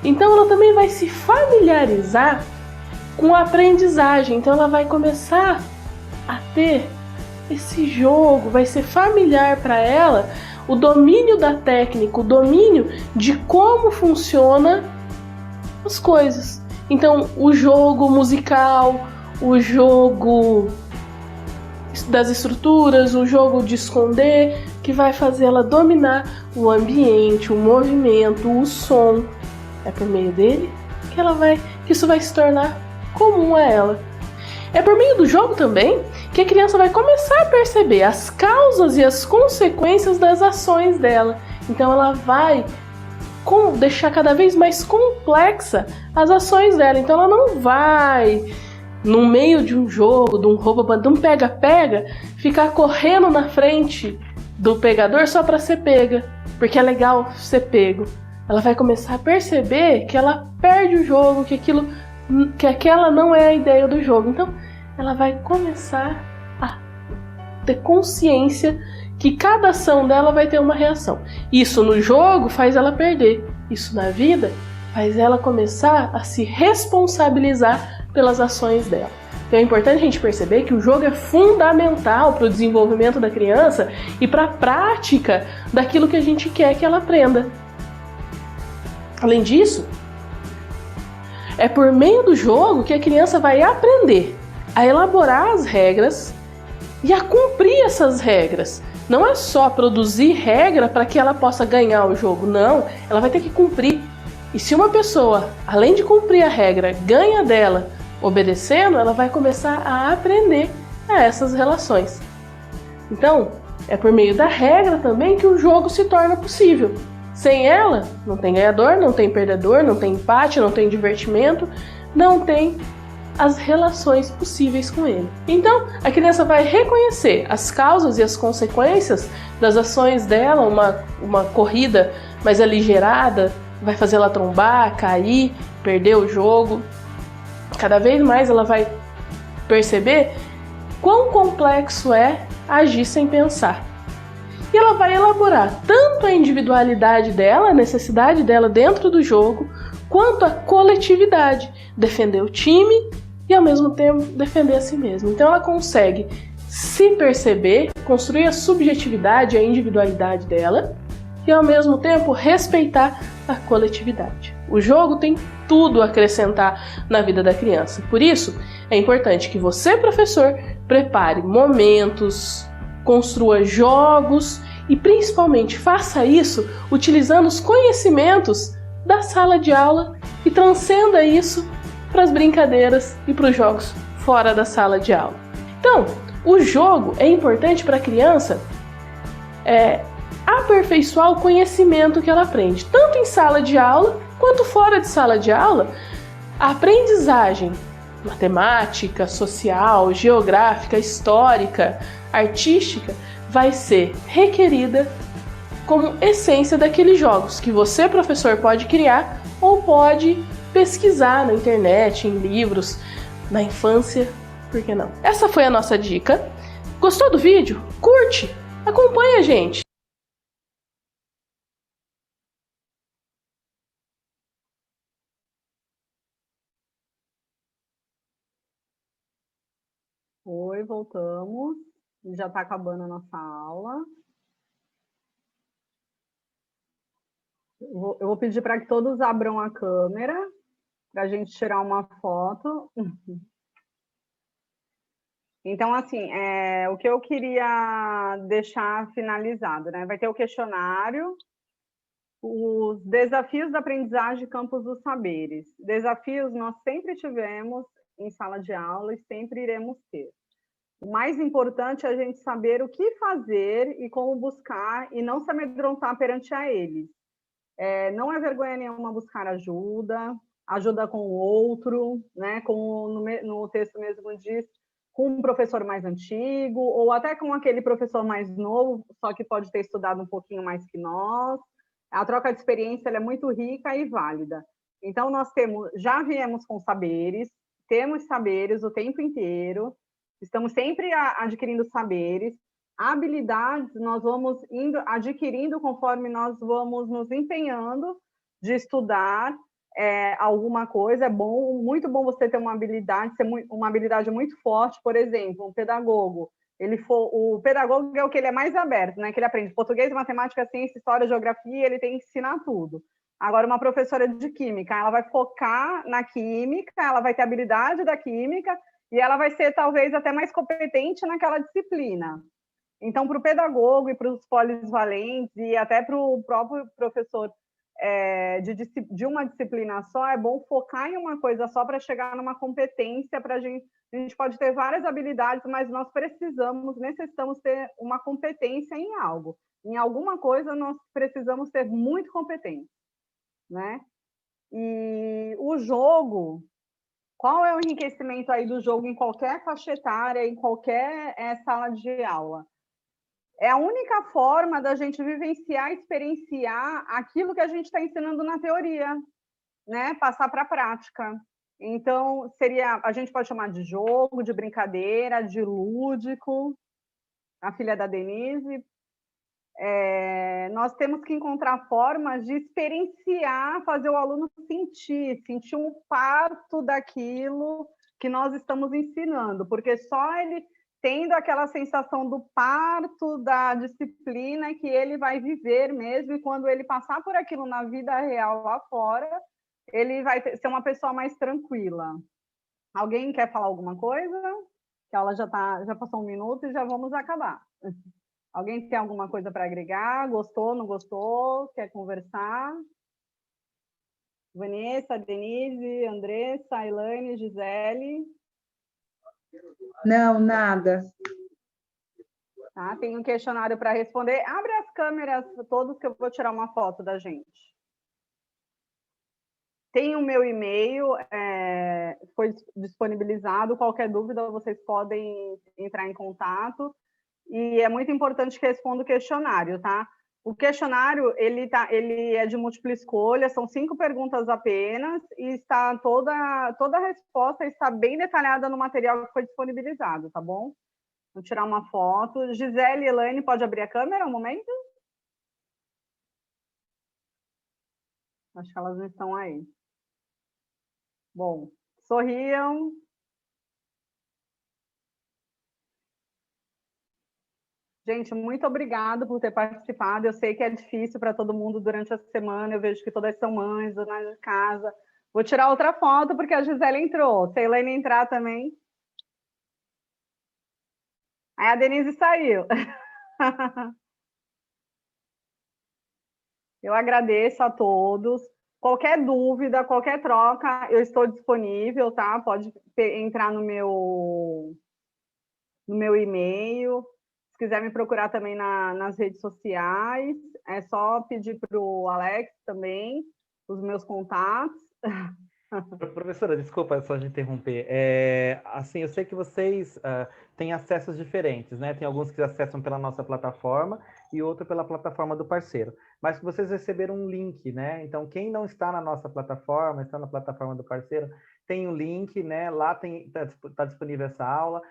S11: Então ela também vai se familiarizar com a aprendizagem. Então ela vai começar a ter esse jogo, vai ser familiar para ela o domínio da técnica, o domínio de como funciona as coisas. Então o jogo musical, o jogo das estruturas, o jogo de esconder, que vai fazer ela dominar o ambiente, o movimento, o som. É por meio dele que isso vai se tornar comum a ela. É por meio do jogo também que a criança vai começar a perceber as causas e as consequências das ações dela. Então ela vai deixar cada vez mais complexa as ações dela. Então ela não vai, no meio de um jogo, de um roubo-bandido, de um pega-pega, ficar correndo na frente do pegador só para ser pega, porque é legal ser pego. Ela vai começar a perceber que ela perde o jogo, que aquilo que aquela não é a ideia do jogo. Então, ela vai começar a ter consciência que cada ação dela vai ter uma reação. Isso no jogo faz ela perder. Isso na vida faz ela começar a se responsabilizar pelas ações dela. Então é importante a gente perceber que o jogo é fundamental para o desenvolvimento da criança e para a prática daquilo que a gente quer que ela aprenda. Além disso, é por meio do jogo que a criança vai aprender a elaborar as regras e a cumprir essas regras. Não é só produzir regra para que ela possa ganhar o jogo, não. Ela vai ter que cumprir. E se uma pessoa, além de cumprir a regra, ganha dela obedecendo, ela vai começar a aprender a essas relações. Então, é por meio da regra também que o jogo se torna possível. Sem ela, não tem ganhador, não tem perdedor, não tem empate, não tem divertimento, não tem as relações possíveis com ele. Então, a criança vai reconhecer as causas e as consequências das ações dela, uma corrida mais aligerada, vai fazer ela trombar, cair, perder o jogo. Cada vez mais ela vai perceber quão complexo é agir sem pensar. E ela vai elaborar tanto a individualidade dela, a necessidade dela dentro do jogo, quanto a coletividade, defender o time e ao mesmo tempo defender a si mesma. Então ela consegue se perceber, construir a subjetividade, a individualidade dela e ao mesmo tempo respeitar a coletividade. O jogo tem tudo a acrescentar na vida da criança. Por isso, é importante que você, professor, prepare momentos, construa jogos e principalmente faça isso utilizando os conhecimentos da sala de aula e transcenda isso para as brincadeiras e para os jogos fora da sala de aula. Então, o jogo é importante para a criança aperfeiçoar o conhecimento que ela aprende, tanto em sala de aula quanto fora de sala de aula. A aprendizagem matemática, social, geográfica, histórica, artística vai ser requerida como essência daqueles jogos que você, professor, pode criar ou pode pesquisar na internet, em livros, na infância, por que não? Essa foi a nossa dica. Gostou do vídeo? Curte! Acompanha a gente!
S1: Oi, voltamos. Já está acabando a nossa aula. Eu vou pedir para que todos abram a câmera para a gente tirar uma foto. Então, assim, o que eu queria deixar finalizado, né? Vai ter o questionário, os desafios da aprendizagem Campos dos Saberes. Desafios nós sempre tivemos em sala de aula e sempre iremos ter. O mais importante é a gente saber o que fazer e como buscar e não se amedrontar perante a eles. Não é vergonha nenhuma buscar ajuda com o outro, né? Como no texto mesmo diz, com um professor mais antigo, ou até com aquele professor mais novo, só que pode ter estudado um pouquinho mais que nós. A troca de experiência ela é muito rica e válida. Então, nós já viemos com saberes, temos saberes o tempo inteiro, estamos sempre adquirindo saberes, habilidades nós vamos adquirindo conforme nós vamos nos empenhando de estudar alguma coisa. É bom, muito bom você ter uma habilidade muito forte. Por exemplo, um pedagogo. O pedagogo é o que ele é mais aberto, né? Que ele aprende português, matemática, ciência, história, geografia, ele tem que ensinar tudo. Agora, uma professora de química, ela vai focar na química, ela vai ter habilidade da química e ela vai ser talvez até mais competente naquela disciplina. Então, para o pedagogo e para os polivalentes e até para o próprio professor de uma disciplina só, é bom focar em uma coisa só para chegar numa competência. A gente pode ter várias habilidades, mas nós necessitamos ter uma competência em algo. Em alguma coisa, nós precisamos ser muito competentes, né? E o jogo, qual é o enriquecimento aí do jogo em qualquer faixa etária, em qualquer sala de aula? É a única forma da gente vivenciar, experienciar aquilo que a gente está ensinando na teoria, né? Passar para a prática. Então, a gente pode chamar de jogo, de brincadeira, de lúdico. A filha da Denise. Nós temos que encontrar formas de experienciar, fazer o aluno sentir um parto daquilo que nós estamos ensinando, porque só ele tendo aquela sensação do parto da disciplina que ele vai viver mesmo, e quando ele passar por aquilo na vida real lá fora, ele vai ser uma pessoa mais tranquila. Alguém quer falar alguma coisa? Que a aula já passou 1 minuto e já vamos acabar. Alguém tem alguma coisa para agregar? Gostou, não gostou? Quer conversar? Vanessa, Denise, Andressa, Elaine, Gisele?
S3: Não, nada.
S1: Tá, tem um questionário para responder. Abre as câmeras todos que eu vou tirar uma foto da gente. Tem o meu e-mail, foi disponibilizado. Qualquer dúvida, vocês podem entrar em contato. E é muito importante que responda o questionário, tá? O questionário, ele é de múltipla escolha, são 5 perguntas apenas, e está toda a resposta está bem detalhada no material que foi disponibilizado, tá bom? Vou tirar uma foto. Gisele e Elaine, pode abrir a câmera um momento? Acho que elas não estão aí. Bom, sorriam. Gente, muito obrigada por ter participado. Eu sei que é difícil para todo mundo durante a semana. Eu vejo que todas são mães, donas de casa. Vou tirar outra foto, porque a Gisele entrou. Se a Elaine entrar também. Aí a Denise saiu. Eu agradeço a todos. Qualquer dúvida, qualquer troca, eu estou disponível, tá? Pode entrar no meu e-mail. Se quiser me procurar também nas redes sociais, é só pedir para o Alex também, os meus contatos.
S7: Professora, desculpa só de interromper. Assim, eu sei que vocês têm acessos diferentes, né? Tem alguns que acessam pela nossa plataforma e outro pela plataforma do parceiro. Mas que vocês receberam um link, né? Então, quem não está na nossa plataforma, está na plataforma do parceiro, tem um link, né? Lá tá disponível essa aula.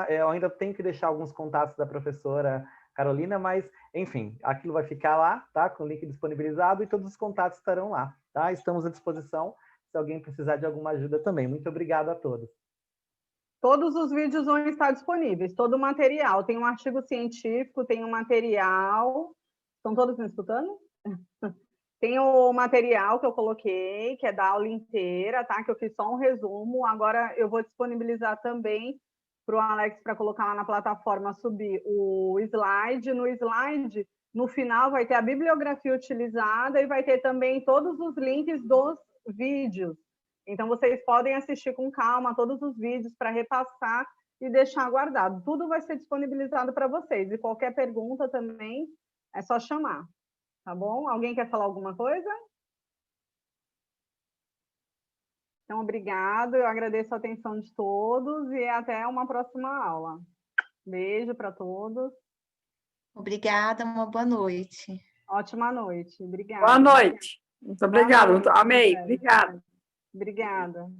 S7: Eu ainda tenho que deixar alguns contatos da professora Carolina, mas, enfim, aquilo vai ficar lá, tá? Com o link disponibilizado e todos os contatos estarão lá, tá? Estamos à disposição se alguém precisar de alguma ajuda também. Muito obrigado a todos.
S1: Todos os vídeos vão estar disponíveis, todo o material. Tem um artigo científico, tem um material... Estão todos me escutando? Tem o material que eu coloquei, que é da aula inteira, tá? Que eu fiz só um resumo. Agora eu vou disponibilizar também para o Alex, para colocar lá na plataforma, subir o slide. No slide, no final, vai ter a bibliografia utilizada e vai ter também todos os links dos vídeos. Então, vocês podem assistir com calma todos os vídeos para repassar e deixar guardado. Tudo vai ser disponibilizado para vocês. E qualquer pergunta também é só chamar. Tá bom? Alguém quer falar alguma coisa? Então, obrigado. Eu agradeço a atenção de todos e até uma próxima aula. Beijo para todos.
S2: Obrigada, uma boa noite.
S1: Ótima noite. Obrigada.
S12: Boa noite. Muito obrigada. Amei. Obrigada.
S1: Obrigada.